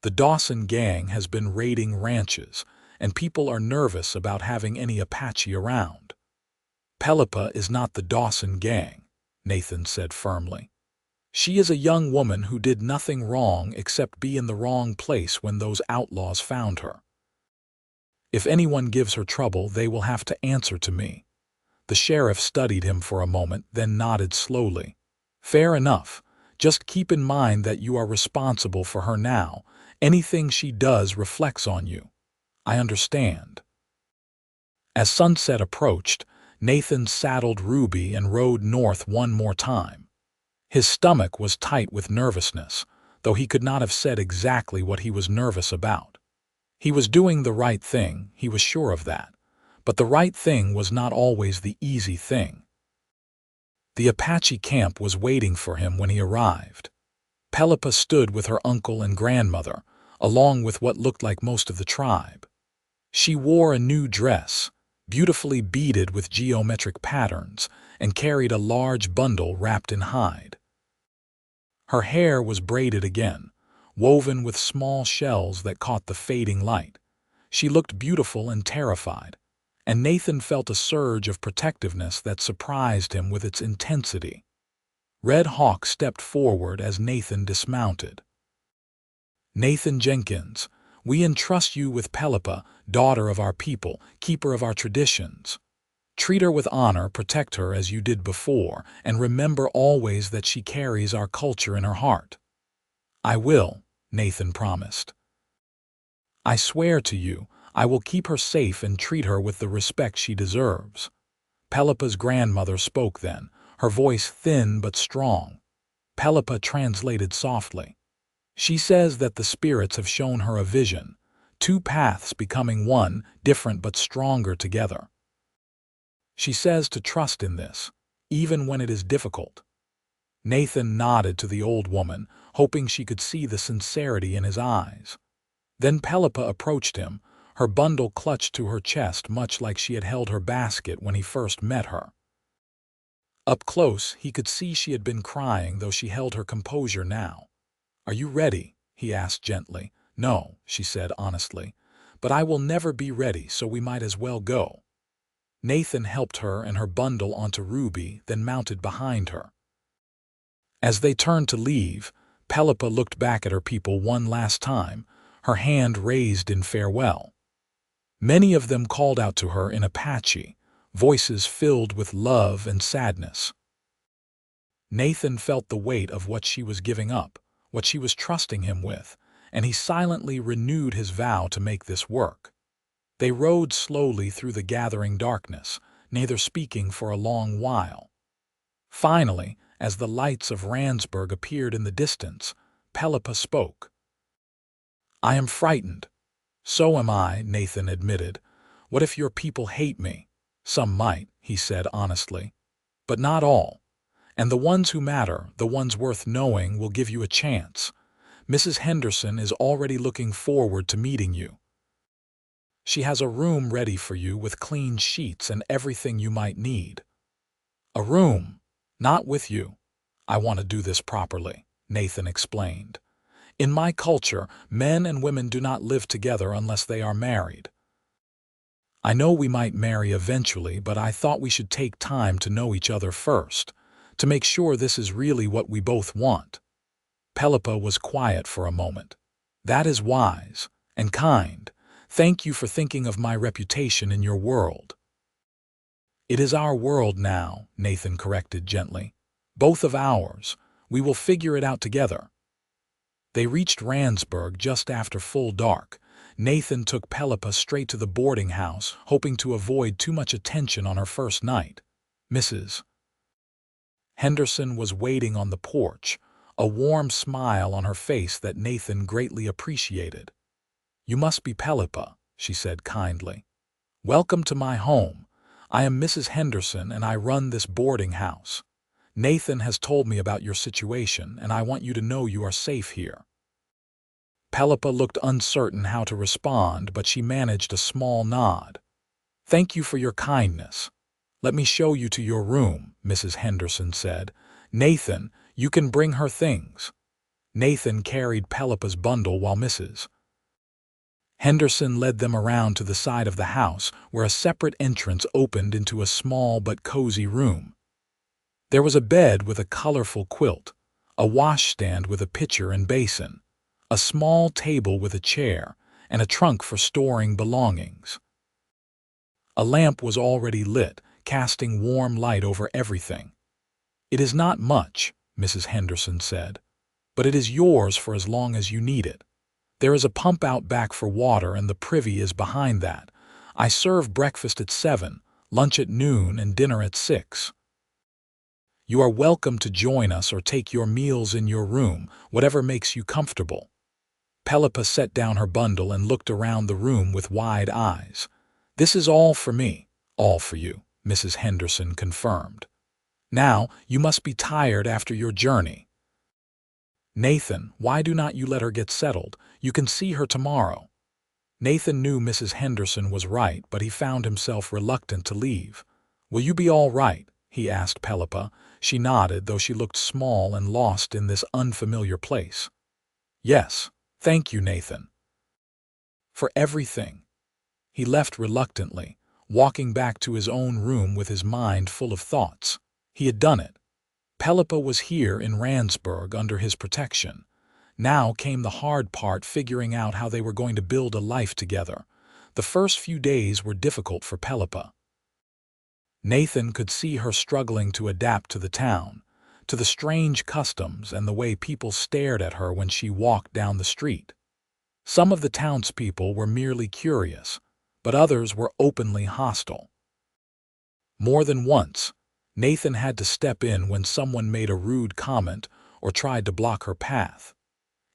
[SPEAKER 1] The Dawson gang has been raiding ranches, and people are nervous about having any Apache around." "Pelipa is not the Dawson gang," Nathan said firmly. "She is a young woman who did nothing wrong except be in the wrong place when those outlaws found her. If anyone gives her trouble, they will have to answer to me. The sheriff studied him for a moment, then nodded slowly. Fair enough. Just keep in mind that you are responsible for her now. Anything she does reflects on you. I understand. As sunset approached, Nathan saddled Ruby and rode north one more time. His stomach was tight with nervousness, though he could not have said exactly what he was nervous about. He was doing the right thing, he was sure of that. But the right thing was not always the easy thing. The Apache camp was waiting for him when he arrived. Pelipa stood with her uncle and grandmother, along with what looked like most of the tribe. She wore a new dress, beautifully beaded with geometric patterns, and carried a large bundle wrapped in hide. Her hair was braided again, woven with small shells that caught the fading light. She looked beautiful and terrified, and Nathan felt a surge of protectiveness that surprised him with its intensity. Red Hawk stepped forward as Nathan dismounted. Nathan Jenkins, we entrust you with Pelipa, daughter of our people, keeper of our traditions. Treat her with honor, protect her as you did before, and remember always that she carries our culture in her heart. I will, Nathan promised. I swear to you, I will keep her safe and treat her with the respect she deserves. Pelipa's grandmother spoke then, her voice thin but strong. Pelipa translated softly. She says that the spirits have shown her a vision, two paths becoming one, different but stronger together. She says to trust in this, even when it is difficult. Nathan nodded to the old woman, hoping she could see the sincerity in his eyes. Then Pelipa approached him, her bundle clutched to her chest much like she had held her basket when he first met her. Up close, he could see she had been crying, though she held her composure now. Are you ready? He asked gently. No, she said honestly, but I will never be ready, so we might as well go. Nathan helped her and her bundle onto Ruby, then mounted behind her. As they turned to leave, Pelipa looked back at her people one last time, her hand raised in farewell. Many of them called out to her in Apache, voices filled with love and sadness. Nathan felt the weight of what she was giving up, what she was trusting him with, and he silently renewed his vow to make this work. They rode slowly through the gathering darkness, neither speaking for a long while. Finally, as the lights of Randsburg appeared in the distance, Pelipa spoke. I am frightened. So am I, Nathan admitted. What if your people hate me? Some might, he said honestly. But not all. And the ones who matter, the ones worth knowing, will give you a chance. Mrs. Henderson is already looking forward to meeting you. She has a room ready for you with clean sheets and everything you might need. A room, not with you. I want to do this properly, Nathan explained. In my culture, men and women do not live together unless they are married. I know we might marry eventually, but I thought we should take time to know each other first, to make sure this is really what we both want. Pelipa was quiet for a moment. That is wise and kind. Thank you for thinking of my reputation in your world. It is our world now, Nathan corrected gently. Both of ours. We will figure it out together. They reached Randsburg just after full dark. Nathan took Pelipa straight to the boarding house, hoping to avoid too much attention on her first night. Mrs. Henderson was waiting on the porch, a warm smile on her face that Nathan greatly appreciated. You must be Pelipa, she said kindly. Welcome to my home. I am Mrs. Henderson and I run this boarding house. Nathan has told me about your situation and I want you to know you are safe here. Pelipa looked uncertain how to respond, but she managed a small nod. Thank you for your kindness. Let me show you to your room, Mrs. Henderson said. Nathan, you can bring her things. Nathan carried Pelipa's bundle while Mrs. Henderson led them around to the side of the house, where a separate entrance opened into a small but cozy room. There was a bed with a colorful quilt, a washstand with a pitcher and basin, a small table with a chair, and a trunk for storing belongings. A lamp was already lit, casting warm light over everything. "It is not much," Mrs. Henderson said, "but it is yours for as long as you need it. There is a pump out back for water and the privy is behind that. I serve breakfast at 7, lunch at noon, and dinner at 6. You are welcome to join us or take your meals in your room, whatever makes you comfortable." Pelipa set down her bundle and looked around the room with wide eyes. "This is all for me, all for you," Mrs. Henderson confirmed. "Now, you must be tired after your journey. Nathan, why do not you let her get settled? You can see her tomorrow." Nathan knew Mrs. Henderson was right, but he found himself reluctant to leave. "Will you be all right?" he asked Pelipa. She nodded, though she looked small and lost in this unfamiliar place. "Yes, thank you, Nathan, for everything." He left reluctantly, walking back to his own room with his mind full of thoughts. He had done it. Pelipa was here in Randsburg under his protection. Now came the hard part, figuring out how they were going to build a life together. The first few days were difficult for Pelipa. Nathan could see her struggling to adapt to the town, to the strange customs and the way people stared at her when she walked down the street. Some of the townspeople were merely curious, but others were openly hostile. More than once, Nathan had to step in when someone made a rude comment or tried to block her path.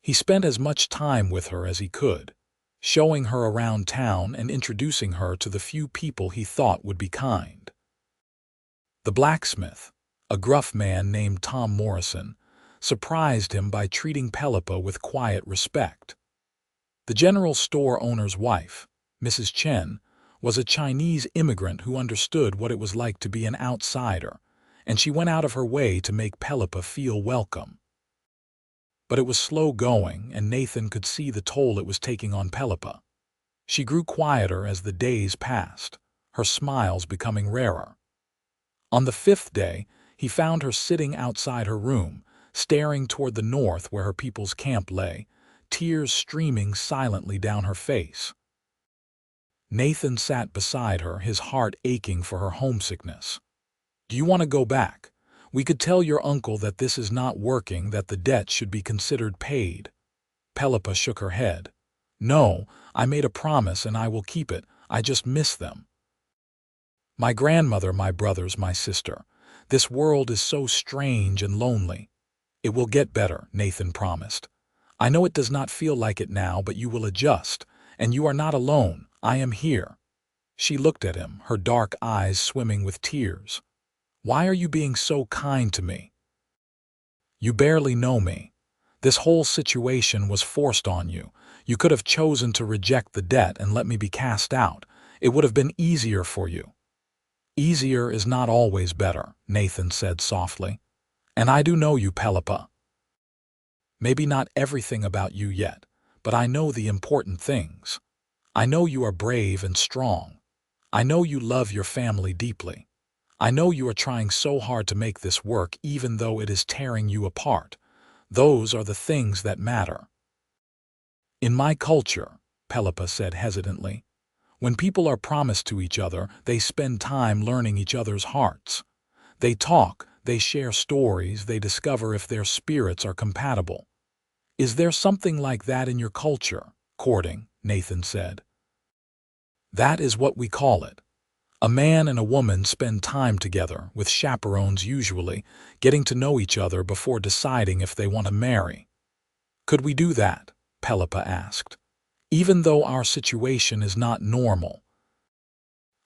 [SPEAKER 1] He spent as much time with her as he could, showing her around town and introducing her to the few people he thought would be kind. The blacksmith, a gruff man named Tom Morrison, surprised him by treating Pelipa with quiet respect. The general store owner's wife, Mrs. Chen, was a Chinese immigrant who understood what it was like to be an outsider, and she went out of her way to make Pelipa feel welcome. But it was slow going, and Nathan could see the toll it was taking on Pelipa. She grew quieter as the days passed, her smiles becoming rarer. On the 5th day, he found her sitting outside her room, staring toward the north where her people's camp lay, tears streaming silently down her face. Nathan sat beside her, his heart aching for her homesickness. "Do you want to go back? We could tell your uncle that this is not working, that the debt should be considered paid." Pelipa shook her head. "No, I made a promise and I will keep it. I just miss them. My grandmother, my brothers, my sister. This world is so strange and lonely." "It will get better," Nathan promised. "I know it does not feel like it now, but you will adjust, and you are not alone. I am here." She looked at him, her dark eyes swimming with tears. "Why are you being so kind to me? You barely know me. This whole situation was forced on you. You could have chosen to reject the debt and let me be cast out. It would have been easier for you." "Easier is not always better," Nathan said softly. "And I do know you, Pelipa. Maybe not everything about you yet, but I know the important things. I know you are brave and strong. I know you love your family deeply. I know you are trying so hard to make this work even though it is tearing you apart. Those are the things that matter." "In my culture," Pelipa said hesitantly, "when people are promised to each other, they spend time learning each other's hearts. They talk, they share stories, they discover if their spirits are compatible." "Is there something like that in your culture?" "Courting," Nathan said. "That is what we call it. A man and a woman spend time together, with chaperones usually, getting to know each other before deciding if they want to marry." "Could we do that?" Pelipa asked. "Even though our situation is not normal.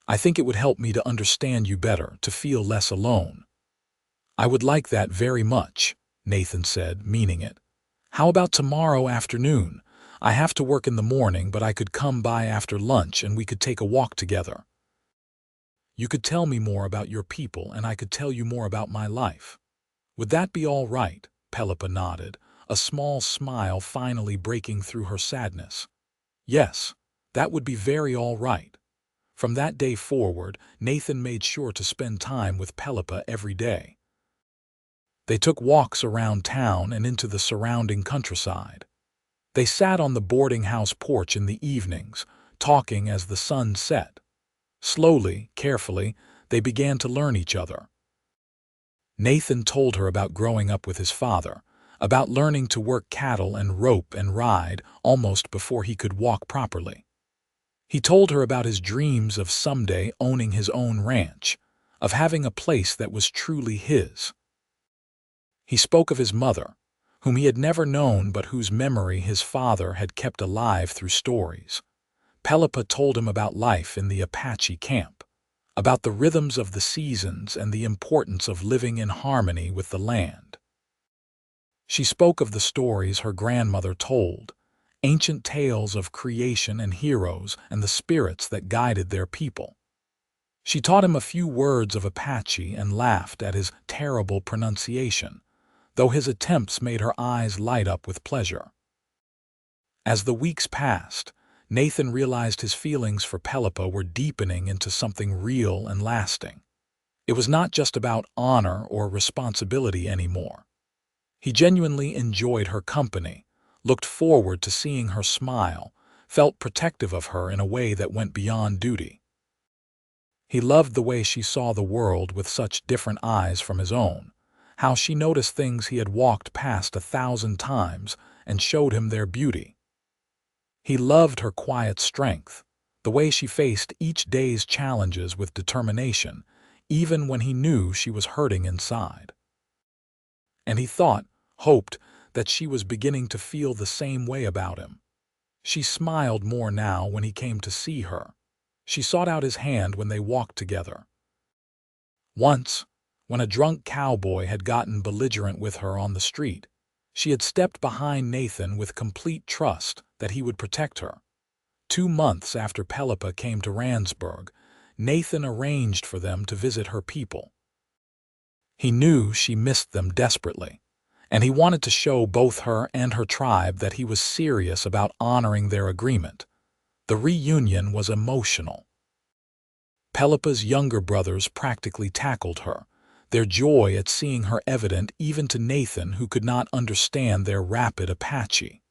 [SPEAKER 1] I think it would help me to understand you better, to feel less alone." "I would like that very much," Nathan said, meaning it. "How about tomorrow afternoon? I have to work in the morning, but I could come by after lunch and we could take a walk together. You could tell me more about your people and I could tell you more about my life." "Would that be all right?" Pelipa nodded, a small smile finally breaking through her sadness. "Yes, that would be very all right." From that day forward, Nathan made sure to spend time with Pelipa every day. They took walks around town and into the surrounding countryside. They sat on the boarding house porch in the evenings, talking as the sun set. Slowly, carefully, they began to learn each other. Nathan told her about growing up with his father, about learning to work cattle and rope and ride almost before he could walk properly. He told her about his dreams of someday owning his own ranch, of having a place that was truly his. He spoke of his mother, whom he had never known but whose memory his father had kept alive through stories. Pelipa told him about life in the Apache camp, about the rhythms of the seasons and the importance of living in harmony with the land. She spoke of the stories her grandmother told, ancient tales of creation and heroes and the spirits that guided their people. She taught him a few words of Apache and laughed at his terrible pronunciation, though his attempts made her eyes light up with pleasure. As the weeks passed, Nathan realized his feelings for Pelipa were deepening into something real and lasting. It was not just about honor or responsibility anymore. He genuinely enjoyed her company, looked forward to seeing her smile, felt protective of her in a way that went beyond duty. He loved the way she saw the world with such different eyes from his own, how she noticed things he had walked past 1,000 times and showed him their beauty. He loved her quiet strength, the way she faced each day's challenges with determination, even when he knew she was hurting inside. And he hoped, that she was beginning to feel the same way about him. She smiled more now when he came to see her. She sought out his hand when they walked together. Once, when a drunk cowboy had gotten belligerent with her on the street, she had stepped behind Nathan with complete trust that he would protect her. 2 months after Pelipa came to Randsburg, Nathan arranged for them to visit her people. He knew she missed them desperately, and he wanted to show both her and her tribe that he was serious about honoring their agreement. The reunion was emotional. Pelipa's younger brothers practically tackled her, their joy at seeing her evident even to Nathan, who could not understand their rapid Apache.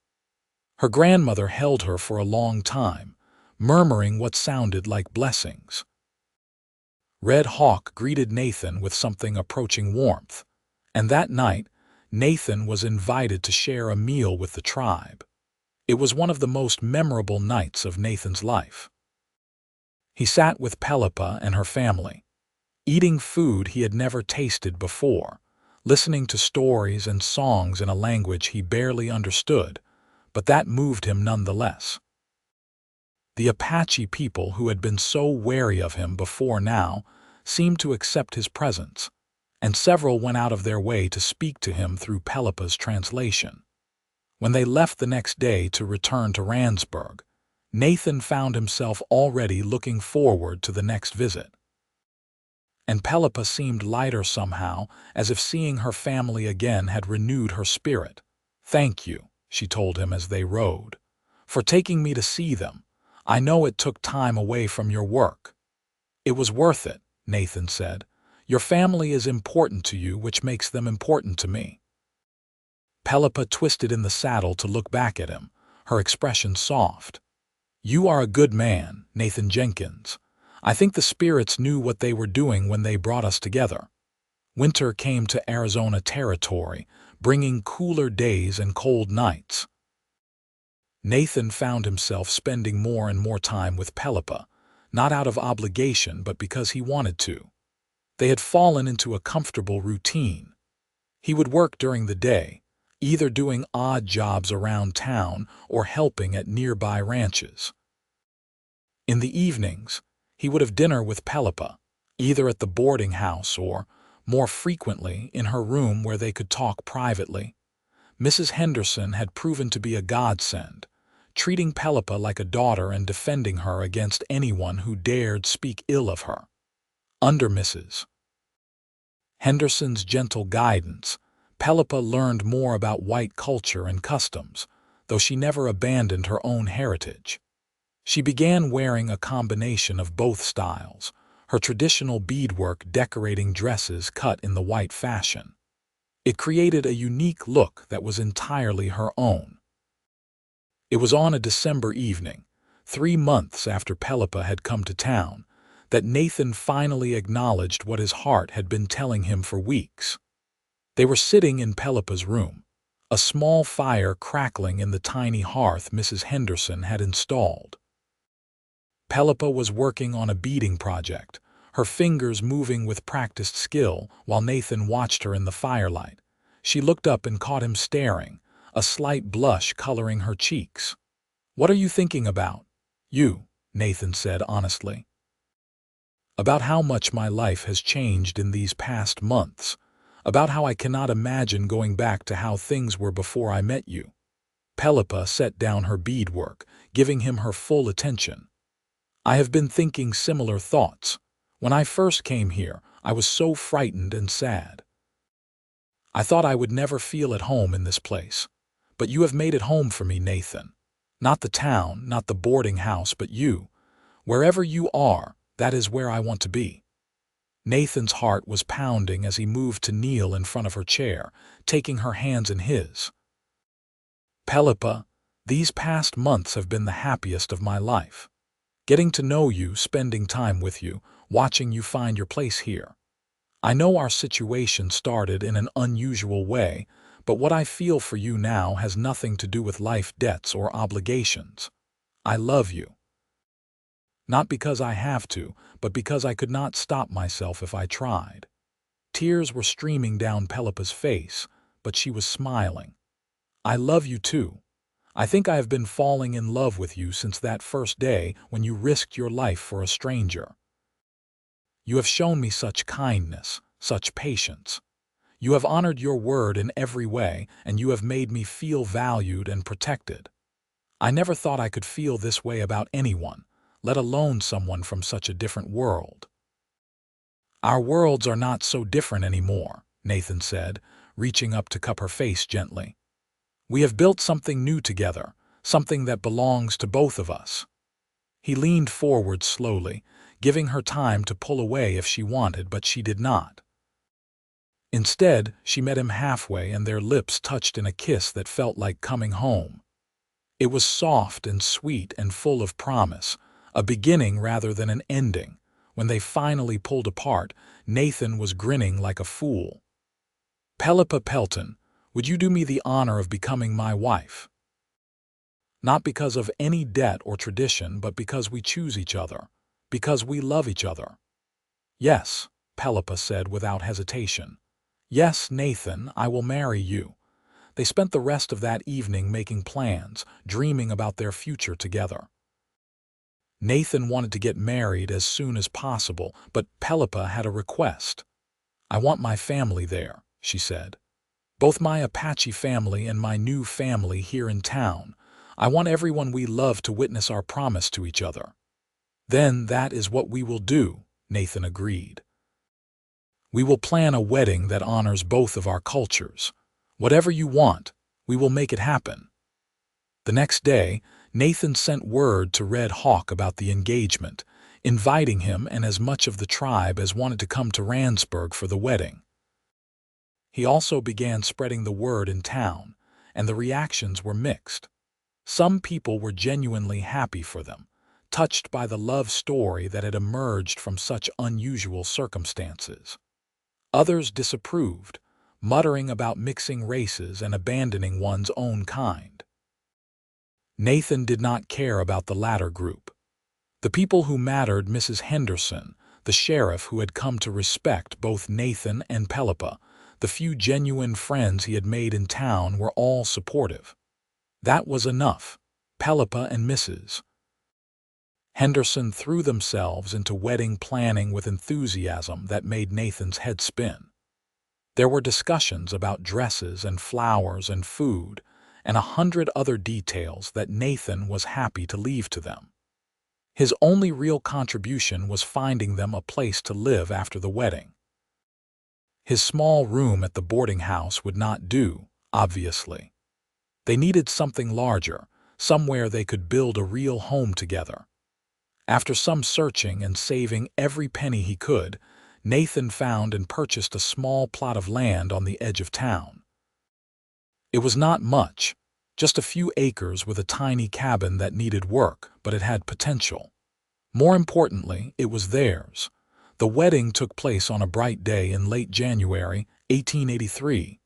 [SPEAKER 1] Her grandmother held her for a long time, murmuring what sounded like blessings. Red Hawk greeted Nathan with something approaching warmth, and that night, Nathan was invited to share a meal with the tribe. It was one of the most memorable nights of Nathan's life. He sat with Pelipa and her family, eating food he had never tasted before, listening to stories and songs in a language he barely understood, but that moved him nonetheless. The Apache people who had been so wary of him before now seemed to accept his presence, and several went out of their way to speak to him through Pelipa's translation. When they left the next day to return to Randsburg, Nathan found himself already looking forward to the next visit. And Pelipa seemed lighter somehow, as if seeing her family again had renewed her spirit. "Thank you," she told him as they rode, "for taking me to see them. I know it took time away from your work." "It was worth it," Nathan said. "Your family is important to you, which makes them important to me." Pelipa twisted in the saddle to look back at him, her expression soft. "You are a good man, Nathan Jenkins. I think the spirits knew what they were doing when they brought us together." Winter came to Arizona territory, bringing cooler days and cold nights. Nathan found himself spending more and more time with Pelipa, not out of obligation but because he wanted to. They had fallen into a comfortable routine. He would work during the day, either doing odd jobs around town or helping at nearby ranches. In the evenings, he would have dinner with Pelipa, either at the boarding house or, more frequently, in her room where they could talk privately. Mrs. Henderson had proven to be a godsend, treating Pelipa like a daughter and defending her against anyone who dared speak ill of her. Under Mrs. Henderson's gentle guidance, Pelipa learned more about white culture and customs, though she never abandoned her own heritage. She began wearing a combination of both styles, her traditional beadwork decorating dresses cut in the white fashion. It created a unique look that was entirely her own. It was on a December evening, 3 months after Pelipa had come to town, that Nathan finally acknowledged what his heart had been telling him for weeks. They were sitting in Pelipa's room, a small fire crackling in the tiny hearth Mrs. Henderson had installed. Pelipa was working on a beading project, her fingers moving with practiced skill while Nathan watched her in the firelight. She looked up and caught him staring, a slight blush coloring her cheeks. "What are you thinking about?" "You," Nathan said honestly. "About how much my life has changed in these past months, about how I cannot imagine going back to how things were before I met you." Pelipa set down her beadwork, giving him her full attention. "I have been thinking similar thoughts. When I first came here, I was so frightened and sad. I thought I would never feel at home in this place. But you have made it home for me, Nathan. Not the town, not the boarding house, but you. Wherever you are, that is where I want to be." Nathan's heart was pounding as he moved to kneel in front of her chair, taking her hands in his. "Pelipa, these past months have been the happiest of my life. Getting to know you, spending time with you, watching you find your place here. I know our situation started in an unusual way, but what I feel for you now has nothing to do with life debts or obligations. I love you. Not because I have to, but because I could not stop myself if I tried." Tears were streaming down Pelipa's face, but she was smiling. "I love you too. I think I have been falling in love with you since that first day when you risked your life for a stranger. You have shown me such kindness, such patience. You have honored your word in every way, and you have made me feel valued and protected. I never thought I could feel this way about anyone, let alone someone from such a different world." "Our worlds are not so different anymore," Nathan said, reaching up to cup her face gently. "We have built something new together, something that belongs to both of us." He leaned forward slowly, giving her time to pull away if she wanted, but she did not. Instead, she met him halfway and their lips touched in a kiss that felt like coming home. It was soft and sweet and full of promise, a beginning rather than an ending. When they finally pulled apart, Nathan was grinning like a fool. "Pelipa Pelton, would you do me the honor of becoming my wife? Not because of any debt or tradition, but because we choose each other, because we love each other." "Yes," Pelipa said without hesitation. "Yes, Nathan, I will marry you." They spent the rest of that evening making plans, dreaming about their future together. Nathan wanted to get married as soon as possible, but Pelipa had a request. "I want my family there," she said. "Both my Apache family and my new family here in town. I want everyone we love to witness our promise to each other." "Then that is what we will do," Nathan agreed. "We will plan a wedding that honors both of our cultures. Whatever you want, we will make it happen." The next day, Nathan sent word to Red Hawk about the engagement, inviting him and as much of the tribe as wanted to come to Randsburg for the wedding. He also began spreading the word in town, and the reactions were mixed. Some people were genuinely happy for them, touched by the love story that had emerged from such unusual circumstances. Others disapproved, muttering about mixing races and abandoning one's own kind. Nathan did not care about the latter group. The people who mattered, Mrs. Henderson, the sheriff who had come to respect both Nathan and Pelipa, the few genuine friends he had made in town, were all supportive. That was enough. Pelipa and Mrs. Henderson threw themselves into wedding planning with enthusiasm that made Nathan's head spin. There were discussions about dresses and flowers and food, and 100 other details that Nathan was happy to leave to them. His only real contribution was finding them a place to live after the wedding. His small room at the boarding house would not do, obviously. They needed something larger, somewhere they could build a real home together. After some searching and saving every penny he could, Nathan found and purchased a small plot of land on the edge of town. It was not much, just a few acres with a tiny cabin that needed work, but it had potential. More importantly, it was theirs. The wedding took place on a bright day in late January 1883.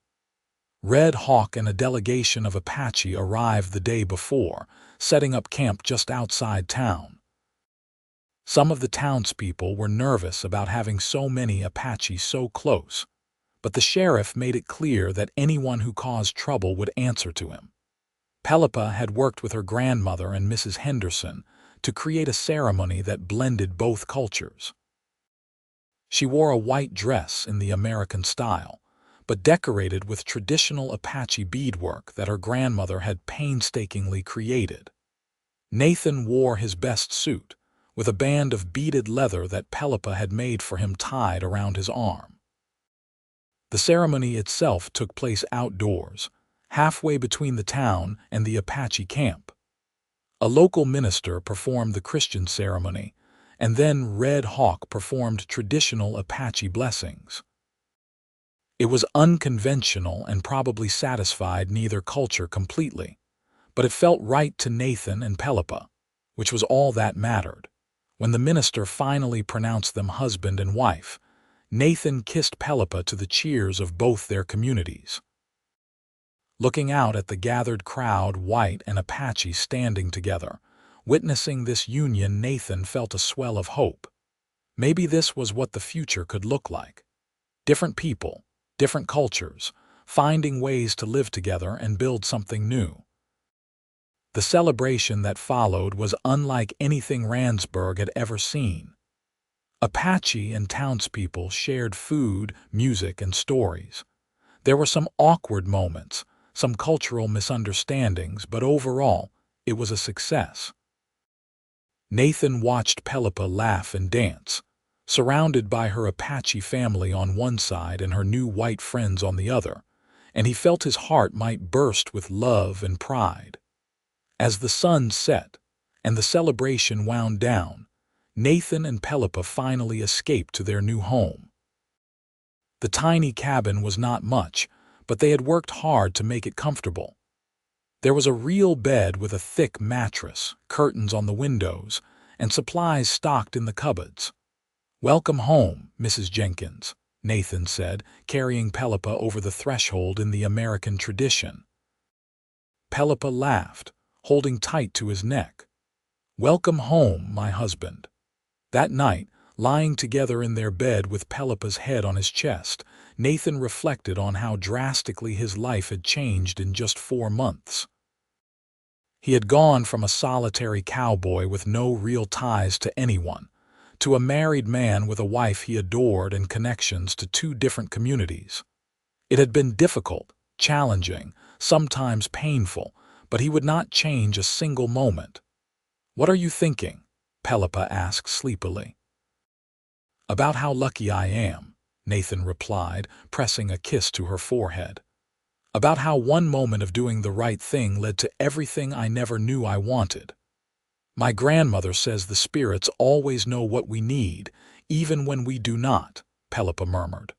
[SPEAKER 1] Red Hawk and a delegation of Apache arrived the day before, setting up camp just outside town. Some of the townspeople were nervous about having so many Apache so close, but the sheriff made it clear that anyone who caused trouble would answer to him. Pelipa had worked with her grandmother and Mrs. Henderson to create a ceremony that blended both cultures. She wore a white dress in the American style, but decorated with traditional Apache beadwork that her grandmother had painstakingly created. Nathan wore his best suit, with a band of beaded leather that Pelipa had made for him tied around his arm. The ceremony itself took place outdoors, halfway between the town and the Apache camp. A local minister performed the Christian ceremony, and then Red Hawk performed traditional Apache blessings. It was unconventional and probably satisfied neither culture completely, but it felt right to Nathan and Pelipa, which was all that mattered. When the minister finally pronounced them husband and wife, Nathan kissed Pelipa to the cheers of both their communities. Looking out at the gathered crowd, white and Apache standing together, witnessing this union, Nathan felt a swell of hope. Maybe this was what the future could look like. Different people, different cultures, finding ways to live together and build something new. The celebration that followed was unlike anything Randsburg had ever seen. Apache and townspeople shared food, music, and stories. There were some awkward moments, some cultural misunderstandings, but overall, it was a success. Nathan watched Pelipa laugh and dance, surrounded by her Apache family on one side and her new white friends on the other, and he felt his heart might burst with love and pride. As the sun set and the celebration wound down, Nathan and Pelipa finally escaped to their new home. The tiny cabin was not much, but they had worked hard to make it comfortable. There was a real bed with a thick mattress, curtains on the windows, and supplies stocked in the cupboards. "Welcome home, Mrs. Jenkins," Nathan said, carrying Pelipa over the threshold in the American tradition. Pelipa laughed, holding tight to his neck. "Welcome home, my husband." That night, lying together in their bed with Pelipa's head on his chest, Nathan reflected on how drastically his life had changed in just 4 months. He had gone from a solitary cowboy with no real ties to anyone, to a married man with a wife he adored and connections to 2 different communities. It had been difficult, challenging, sometimes painful, but he would not change a single moment. "What are you thinking?" Pelipa asked sleepily. "About how lucky I am," Nathan replied, pressing a kiss to her forehead. "About how one moment of doing the right thing led to everything I never knew I wanted. My grandmother says the spirits always know what we need, even when we do not," Pelipa murmured.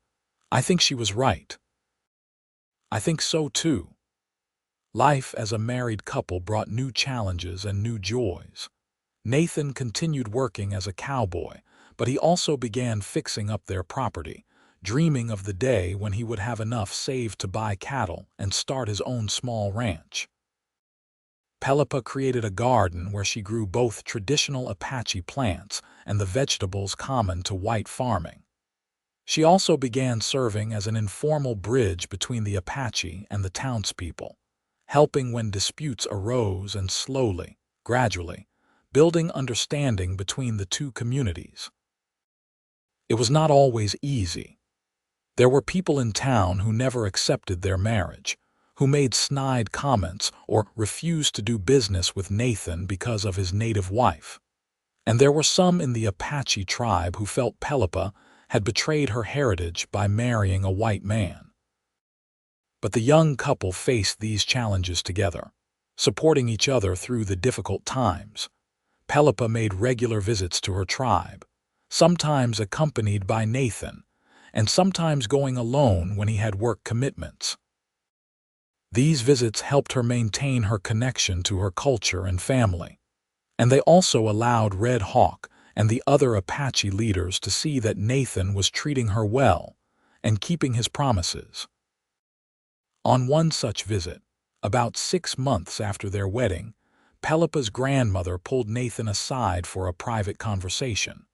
[SPEAKER 1] "I think she was right." "I think so too." Life as a married couple brought new challenges and new joys. Nathan continued working as a cowboy, but he also began fixing up their property, dreaming of the day when he would have enough saved to buy cattle and start his own small ranch. Pelipa created a garden where she grew both traditional Apache plants and the vegetables common to white farming. She also began serving as an informal bridge between the Apache and the townspeople, helping when disputes arose and slowly, gradually, building understanding between the 2 communities. It was not always easy. There were people in town who never accepted their marriage, who made snide comments or refused to do business with Nathan because of his native wife. And there were some in the Apache tribe who felt Pelipa had betrayed her heritage by marrying a white man. But the young couple faced these challenges together, supporting each other through the difficult times. Pelipa made regular visits to her tribe, sometimes accompanied by Nathan, and sometimes going alone when he had work commitments. These visits helped her maintain her connection to her culture and family, and they also allowed Red Hawk and the other Apache leaders to see that Nathan was treating her well and keeping his promises. On one such visit, about 6 months after their wedding, Pelipa's grandmother pulled Nathan aside for a private conversation.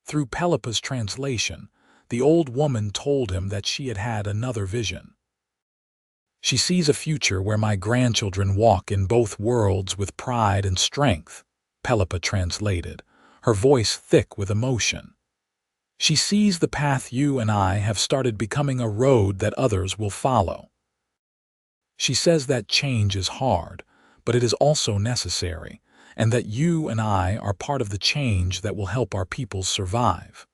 [SPEAKER 1] Through Pelipa's translation, the old woman told him that she had had another vision. "She sees a future where my grandchildren walk in both worlds with pride and strength," Pelipa translated, her voice thick with emotion. "She sees the path you and I have started becoming a road that others will follow. She says that change is hard, but it is also necessary, and that you and I are part of the change that will help our peoples survive."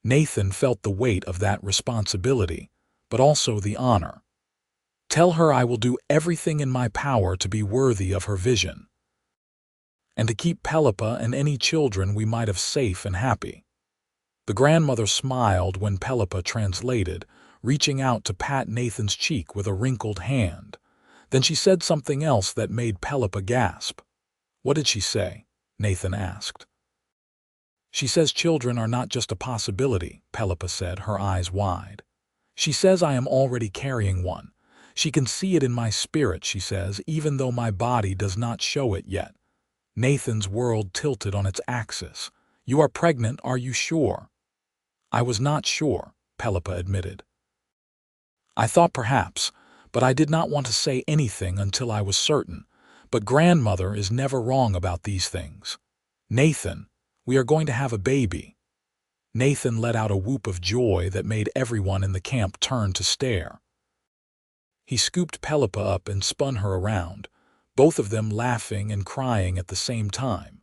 [SPEAKER 1] Nathan felt the weight of that responsibility, but also the honor. "Tell her I will do everything in my power to be worthy of her vision, and to keep Pelipa and any children we might have safe and happy." The grandmother smiled when Pelipa translated, reaching out to pat Nathan's cheek with a wrinkled hand. Then she said something else that made Pelipa gasp. "What did she say?" Nathan asked. "She says children are not just a possibility," Pelipa said, her eyes wide. "She says I am already carrying one. She can see it in my spirit," she says, "even though my body does not show it yet." Nathan's world tilted on its axis. "You are pregnant, are you sure?" "I was not sure," Pelipa admitted. "I thought perhaps, but I did not want to say anything until I was certain. But grandmother is never wrong about these things. Nathan, we are going to have a baby." Nathan let out a whoop of joy that made everyone in the camp turn to stare. He scooped Pelipa up and spun her around, both of them laughing and crying at the same time.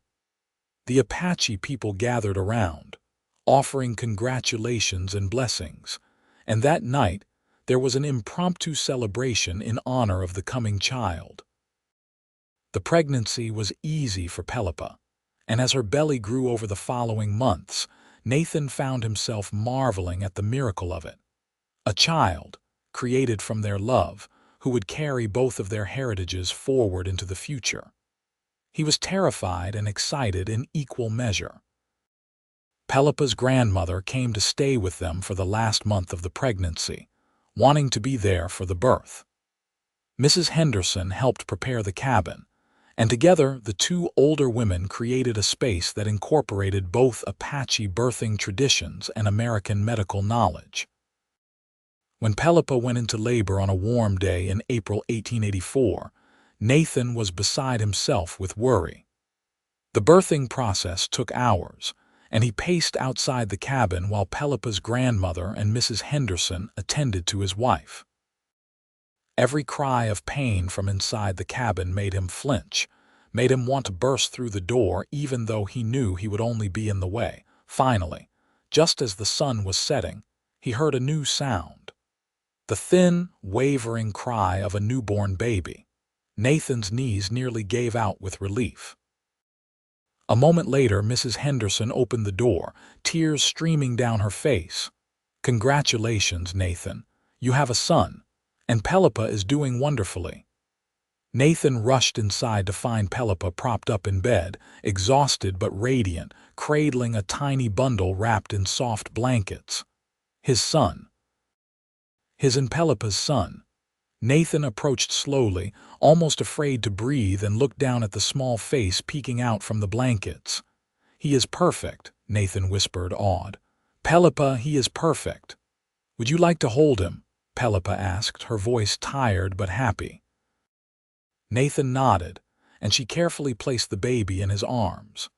[SPEAKER 1] The Apache people gathered around, offering congratulations and blessings, and that night there was an impromptu celebration in honor of the coming child. The pregnancy was easy for Pelipa, and as her belly grew over the following months, Nathan found himself marveling at the miracle of it. A child, created from their love, who would carry both of their heritages forward into the future. He was terrified and excited in equal measure. Pelipa's grandmother came to stay with them for the last month of the pregnancy, wanting to be there for the birth. Mrs. Henderson helped prepare the cabin, and together the two older women created a space that incorporated both Apache birthing traditions and American medical knowledge. When Pelipa went into labor on a warm day in April 1884, Nathan was beside himself with worry. The birthing process took hours, and he paced outside the cabin while Pelipa's grandmother and Mrs. Henderson attended to his wife. Every cry of pain from inside the cabin made him flinch, made him want to burst through the door even though he knew he would only be in the way. Finally, just as the sun was setting, he heard a new sound. The thin, wavering cry of a newborn baby. Nathan's knees nearly gave out with relief. A moment later, Mrs. Henderson opened the door, tears streaming down her face. "Congratulations, Nathan. You have a son, and Pelipa is doing wonderfully." Nathan rushed inside to find Pelipa propped up in bed, exhausted but radiant, cradling a tiny bundle wrapped in soft blankets. His son. His and Pelipa's son. Nathan approached slowly, almost afraid to breathe, and looked down at the small face peeking out from the blankets. "He is perfect," Nathan whispered, awed. "Pelipa, he is perfect." "Would you like to hold him?" Pelipa asked, her voice tired but happy. Nathan nodded, and she carefully placed the baby in his arms.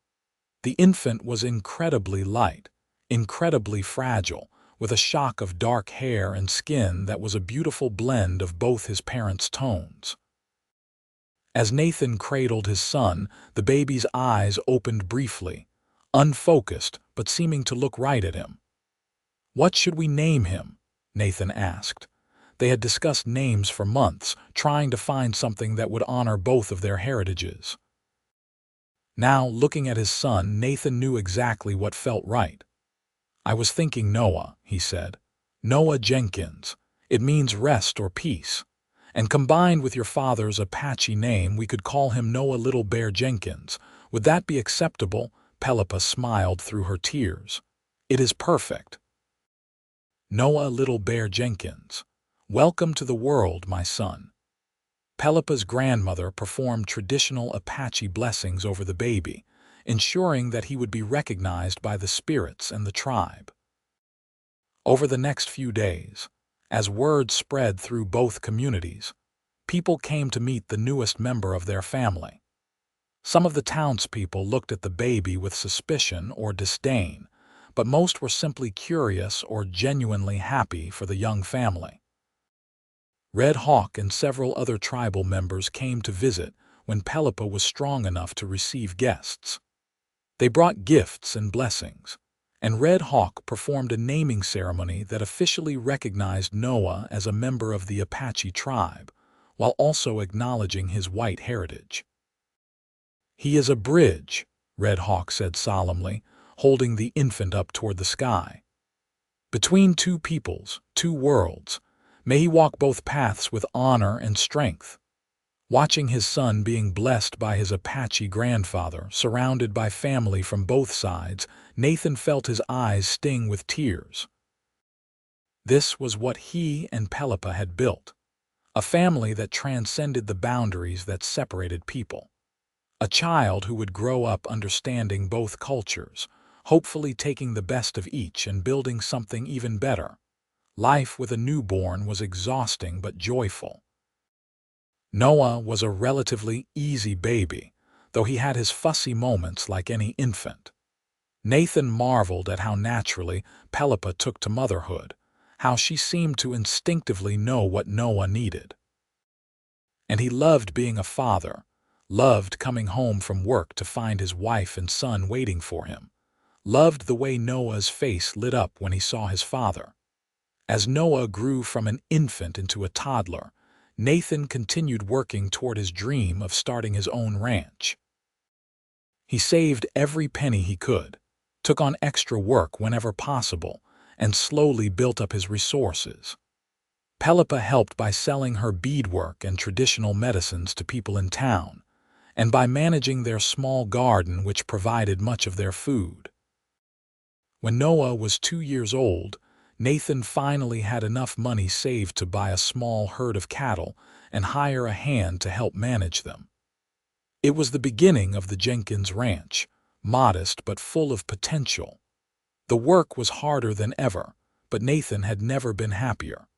[SPEAKER 1] The infant was incredibly light, incredibly fragile, with a shock of dark hair and skin that was a beautiful blend of both his parents' tones. As Nathan cradled his son, the baby's eyes opened briefly, unfocused but seeming to look right at him. "What should we name him?" Nathan asked. They had discussed names for months, trying to find something that would honor both of their heritages. Now, looking at his son, Nathan knew exactly what felt right. "I was thinking Noah," he said. "Noah Jenkins. It means rest or peace. And combined with your father's Apache name, we could call him Noah Little Bear Jenkins. Would that be acceptable?" Pelipa smiled through her tears. "It is perfect." Noah Little Bear Jenkins. "Welcome to the world, my son." Pelipa's grandmother performed traditional Apache blessings over the baby, ensuring that he would be recognized by the spirits and the tribe. Over the next few days, as word spread through both communities, people came to meet the newest member of their family. Some of the townspeople looked at the baby with suspicion or disdain, but most were simply curious or genuinely happy for the young family. Red Hawk and several other tribal members came to visit when Pelipa was strong enough to receive guests. They brought gifts and blessings, and Red Hawk performed a naming ceremony that officially recognized Noah as a member of the Apache tribe, while also acknowledging his white heritage. "He is a bridge," Red Hawk said solemnly, holding the infant up toward the sky. "Between two peoples, two worlds, may he walk both paths with honor and strength." Watching his son being blessed by his Apache grandfather, surrounded by family from both sides, Nathan felt his eyes sting with tears. This was what he and Pelipa had built, a family that transcended the boundaries that separated people. A child who would grow up understanding both cultures, hopefully taking the best of each and building something even better. Life with a newborn was exhausting but joyful. Noah was a relatively easy baby, though he had his fussy moments like any infant. Nathan marveled at how naturally Pelipa took to motherhood, how she seemed to instinctively know what Noah needed. And he loved being a father, loved coming home from work to find his wife and son waiting for him, loved the way Noah's face lit up when he saw his father. As Noah grew from an infant into a toddler, Nathan continued working toward his dream of starting his own ranch. He saved every penny he could, took on extra work whenever possible, and slowly built up his resources. Pelipa helped by selling her beadwork and traditional medicines to people in town, and by managing their small garden which provided much of their food. When Noah was 2 years old, Nathan finally had enough money saved to buy a small herd of cattle and hire a hand to help manage them. It was the beginning of the Jenkins Ranch, modest but full of potential. The work was harder than ever, but Nathan had never been happier.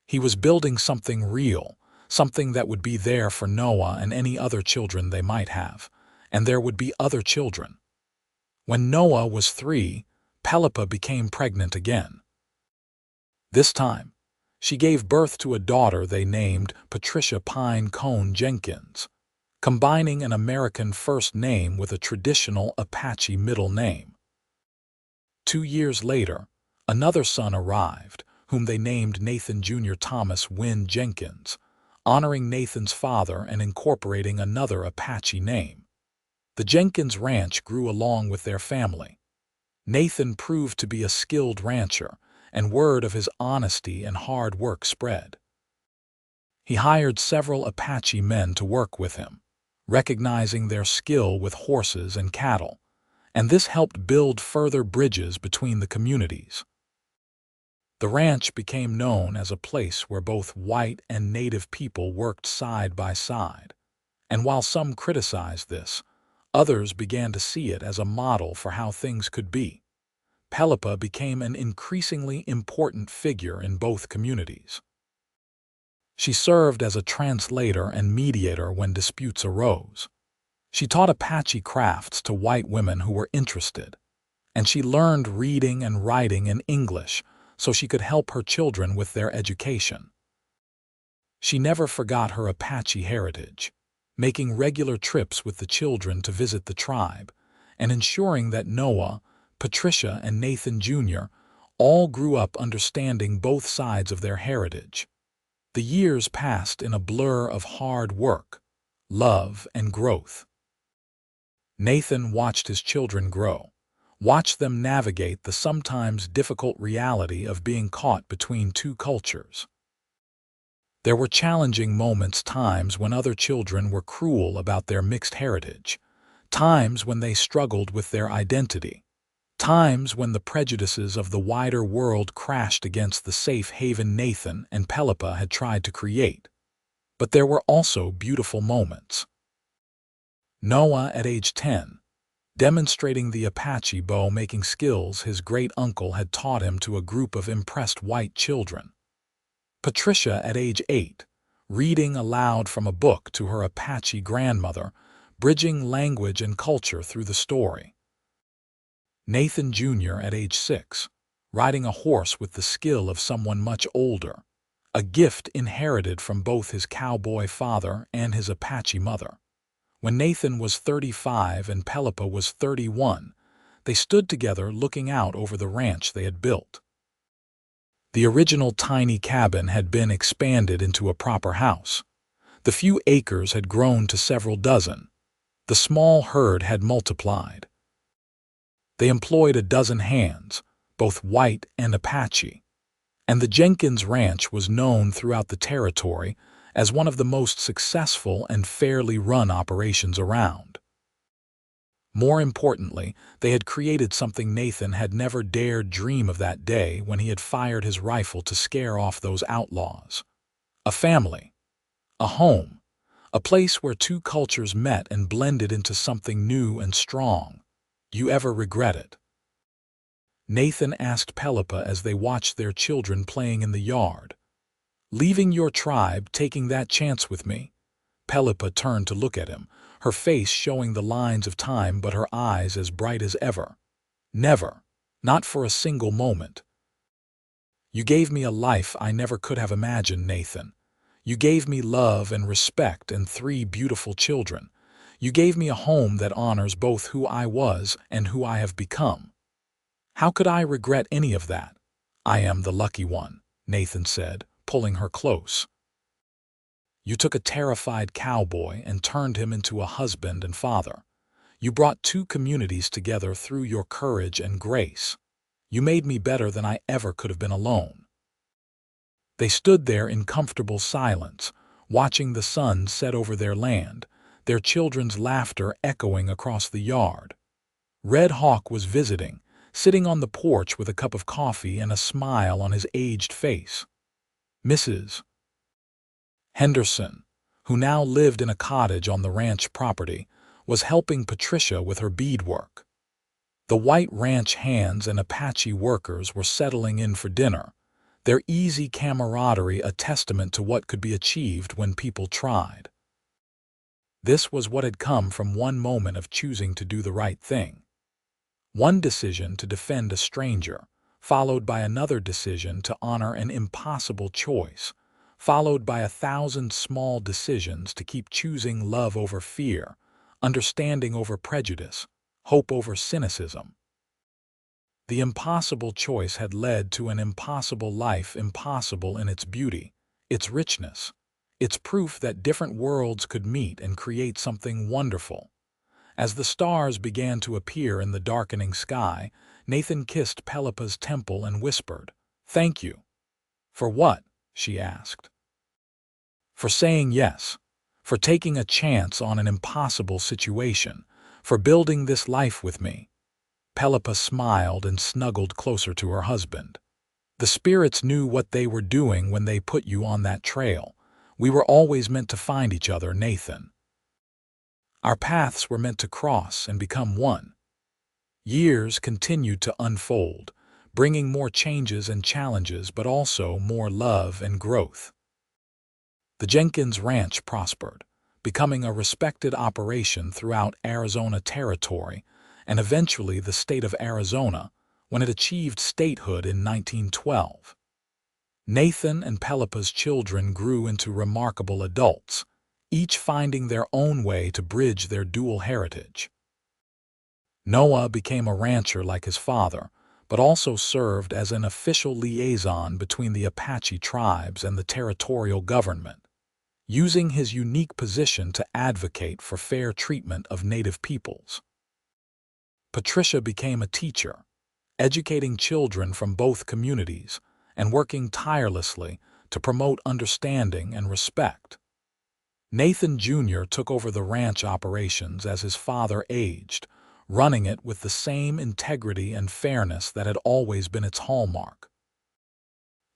[SPEAKER 1] He was building something real, something that would be there for Noah and any other children they might have, and there would be other children. When Noah was 3, Pelipa became pregnant again. This time, she gave birth to a daughter they named Patricia Pine Cone Jenkins, combining an American first name with a traditional Apache middle name. 2 years later, another son arrived, whom they named Nathan Jr. Thomas Wynn Jenkins, honoring Nathan's father and incorporating another Apache name. The Jenkins Ranch grew along with their family. Nathan proved to be a skilled rancher, and word of his honesty and hard work spread. He hired several Apache men to work with him, recognizing their skill with horses and cattle, and this helped build further bridges between the communities. The ranch became known as a place where both white and native people worked side by side, and while some criticized this, others began to see it as a model for how things could be. Pelipa became an increasingly important figure in both communities. She served as a translator and mediator when disputes arose. She taught Apache crafts to white women who were interested, and she learned reading and writing in English so she could help her children with their education. She never forgot her Apache heritage, making regular trips with the children to visit the tribe, and ensuring that Noah, Patricia, and Nathan Jr. all grew up understanding both sides of their heritage. The years passed in a blur of hard work, love, and growth. Nathan watched his children grow, watched them navigate the sometimes difficult reality of being caught between two cultures. There were challenging times when other children were cruel about their mixed heritage, times when they struggled with their identity, times when the prejudices of the wider world crashed against the safe haven Nathan and Pelipa had tried to create. But there were also beautiful moments. Noah at age 10, demonstrating the Apache bow-making skills his great-uncle had taught him to a group of impressed white children. Patricia at age 8, reading aloud from a book to her Apache grandmother, bridging language and culture through the story. Nathan Jr. at age 6, riding a horse with the skill of someone much older, a gift inherited from both his cowboy father and his Apache mother. When Nathan was 35 and Pelipa was 31, they stood together looking out over the ranch they had built. The original tiny cabin had been expanded into a proper house. The few acres had grown to several dozen. The small herd had multiplied. They employed a dozen hands, both white and Apache, and the Jenkins Ranch was known throughout the territory as one of the most successful and fairly run operations around. More importantly, they had created something Nathan had never dared dream of that day when he had fired his rifle to scare off those outlaws. A family, a home, a place where two cultures met and blended into something new and strong. You ever regret it? Nathan asked Pelipa as they watched their children playing in the yard. Leaving your tribe, taking that chance with me? Pelipa turned to look at him, her face showing the lines of time but her eyes as bright as ever. Never. Not for a single moment. You gave me a life I never could have imagined, Nathan. You gave me love and respect and 3 beautiful children. You gave me a home that honors both who I was and who I have become. How could I regret any of that? I am the lucky one, Nathan said, pulling her close. You took a terrified cowboy and turned him into a husband and father. You brought 2 communities together through your courage and grace. You made me better than I ever could have been alone. They stood there in comfortable silence, watching the sun set over their land, their children's laughter echoing across the yard. Red Hawk was visiting, sitting on the porch with a cup of coffee and a smile on his aged face. Mrs. Henderson, who now lived in a cottage on the ranch property, was helping Patricia with her beadwork. The white ranch hands and Apache workers were settling in for dinner, their easy camaraderie a testament to what could be achieved when people tried. This was what had come from one moment of choosing to do the right thing. One decision to defend a stranger, followed by another decision to honor an impossible choice, followed by 1,000 small decisions to keep choosing love over fear, understanding over prejudice, hope over cynicism. The impossible choice had led to an impossible life, impossible in its beauty, its richness, its proof that different worlds could meet and create something wonderful. As the stars began to appear in the darkening sky, Nathan kissed Pelipa's temple and whispered, "Thank you." "For what?" she asked. "For saying yes, for taking a chance on an impossible situation, for building this life with me." Pelipa smiled and snuggled closer to her husband. "The spirits knew what they were doing when they put you on that trail. We were always meant to find each other, Nathan. Our paths were meant to cross and become one." Years continued to unfold, bringing more changes and challenges, but also more love and growth. The Jenkins Ranch prospered, becoming a respected operation throughout Arizona territory and eventually the state of Arizona when it achieved statehood in 1912. Nathan and Pelipa's children grew into remarkable adults, each finding their own way to bridge their dual heritage. Noah became a rancher like his father, but also served as an official liaison between the Apache tribes and the territorial government, using his unique position to advocate for fair treatment of native peoples. Patricia became a teacher, educating children from both communities and working tirelessly to promote understanding and respect. Nathan Jr. took over the ranch operations as his father aged, running it with the same integrity and fairness that had always been its hallmark.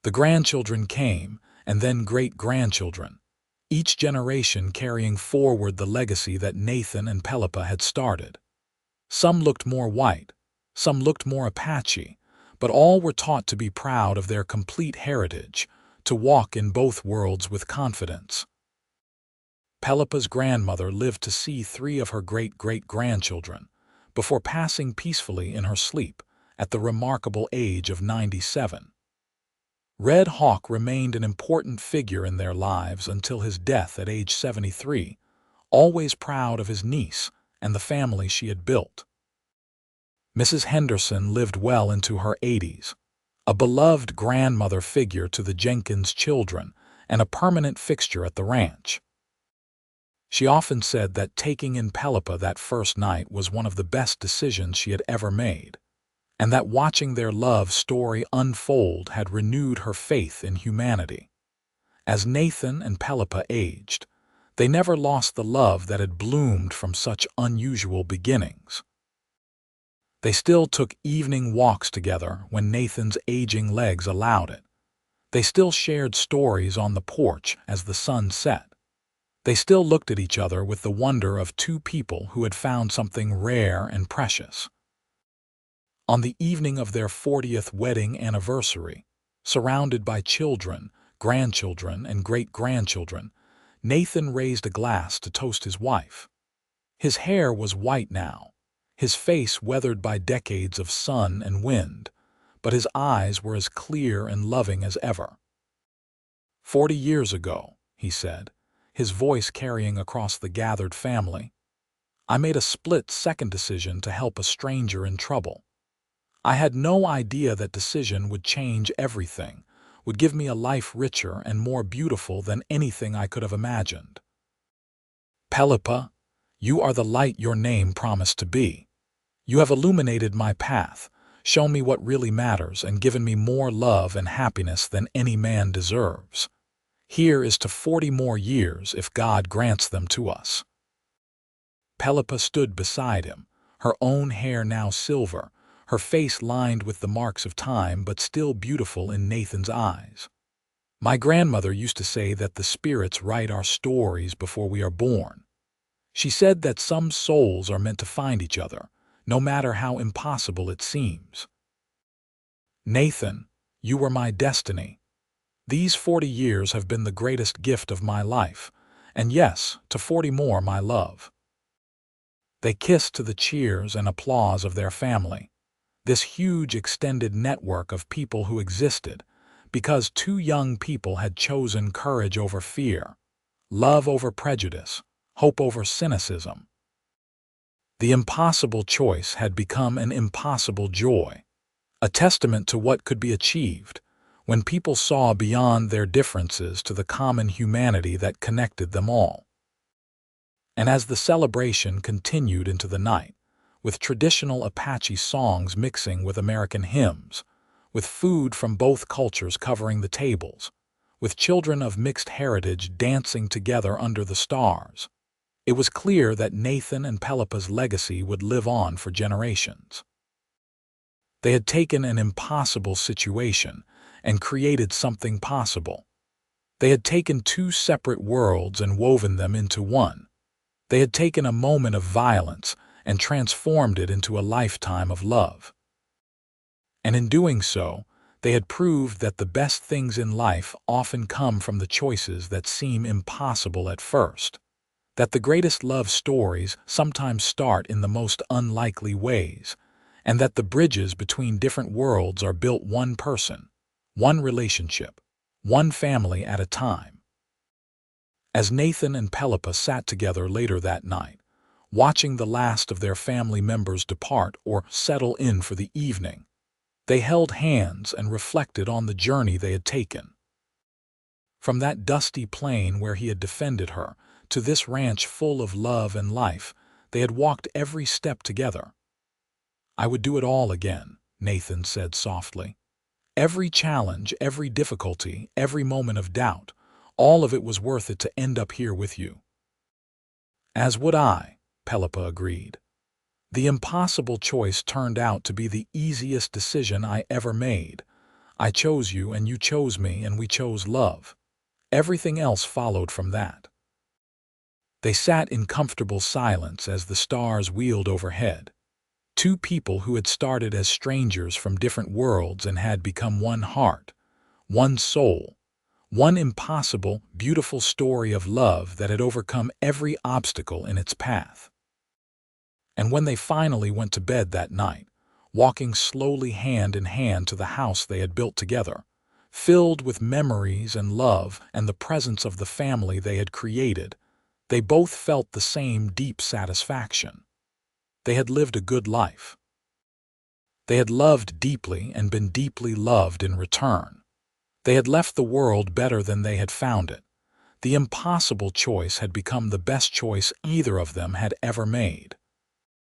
[SPEAKER 1] The grandchildren came, and then great-grandchildren, each generation carrying forward the legacy that Nathan and Pelipa had started. Some looked more white, some looked more Apache, but all were taught to be proud of their complete heritage, to walk in both worlds with confidence. Pelipa's grandmother lived to see 3 of her great-great-grandchildren, before passing peacefully in her sleep at the remarkable age of 97. Red Hawk remained an important figure in their lives until his death at age 73, always proud of his niece and the family she had built. Mrs. Henderson lived well into her 80s, a beloved grandmother figure to the Jenkins children and a permanent fixture at the ranch. She often said that taking in Pelipa that first night was one of the best decisions she had ever made, and that watching their love story unfold had renewed her faith in humanity. As Nathan and Pelipa aged, they never lost the love that had bloomed from such unusual beginnings. They still took evening walks together when Nathan's aging legs allowed it. They still shared stories on the porch as the sun set. They still looked at each other with the wonder of 2 people who had found something rare and precious. On the evening of their 40th wedding anniversary, surrounded by children, grandchildren, and great-grandchildren, Nathan raised a glass to toast his wife. His hair was white now, his face weathered by decades of sun and wind, but his eyes were as clear and loving as ever. 40 years ago, he said, his voice carrying across the gathered family, I made a split-second decision to help a stranger in trouble. I had no idea that decision would change everything, would give me a life richer and more beautiful than anything I could have imagined. Pelipa, you are the light your name promised to be. You have illuminated my path, shown me what really matters, and given me more love and happiness than any man deserves. Here is to 40 more years if God grants them to us. Pelipa stood beside him, her own hair now silver, her face lined with the marks of time but still beautiful in Nathan's eyes. My grandmother used to say that the spirits write our stories before we are born. She said that some souls are meant to find each other, no matter how impossible it seems. Nathan, you were my destiny. These 40 years have been the greatest gift of my life, and yes, to 40 more, my love. They kissed to the cheers and applause of their family, this huge extended network of people who existed because 2 young people had chosen courage over fear, love over prejudice, hope over cynicism. The impossible choice had become an impossible joy, a testament to what could be achieved when people saw beyond their differences to the common humanity that connected them all. And as the celebration continued into the night, with traditional Apache songs mixing with American hymns, with food from both cultures covering the tables, with children of mixed heritage dancing together under the stars, it was clear that Nathan and Pelipa's legacy would live on for generations. They had taken an impossible situation and created something possible. They had taken 2 separate worlds and woven them into one. They had taken a moment of violence and transformed it into a lifetime of love. And in doing so, they had proved that the best things in life often come from the choices that seem impossible at first, that the greatest love stories sometimes start in the most unlikely ways, and that the bridges between different worlds are built one person, one relationship, one family at a time. As Nathan and Pelipa sat together later that night, watching the last of their family members depart or settle in for the evening, they held hands and reflected on the journey they had taken. From that dusty plain where he had defended her to this ranch full of love and life, they had walked every step together. I would do it all again, Nathan said softly. Every challenge, every difficulty, every moment of doubt, All of it was worth it to end up here with you." "As would I," Pelipa agreed. "The impossible choice turned out to be the easiest decision I ever made. I chose you and you chose me and we chose love. Everything else followed from that." They sat in comfortable silence as the stars wheeled overhead. Two people who had started as strangers from different worlds and had become one heart, one soul, one impossible, beautiful story of love that had overcome every obstacle in its path. And when they finally went to bed that night, walking slowly hand in hand to the house they had built together, filled with memories and love and the presence of the family they had created, they both felt the same deep satisfaction. They had lived a good life. They had loved deeply and been deeply loved in return. They had left the world better than they had found it. The impossible choice had become the best choice either of them had ever made.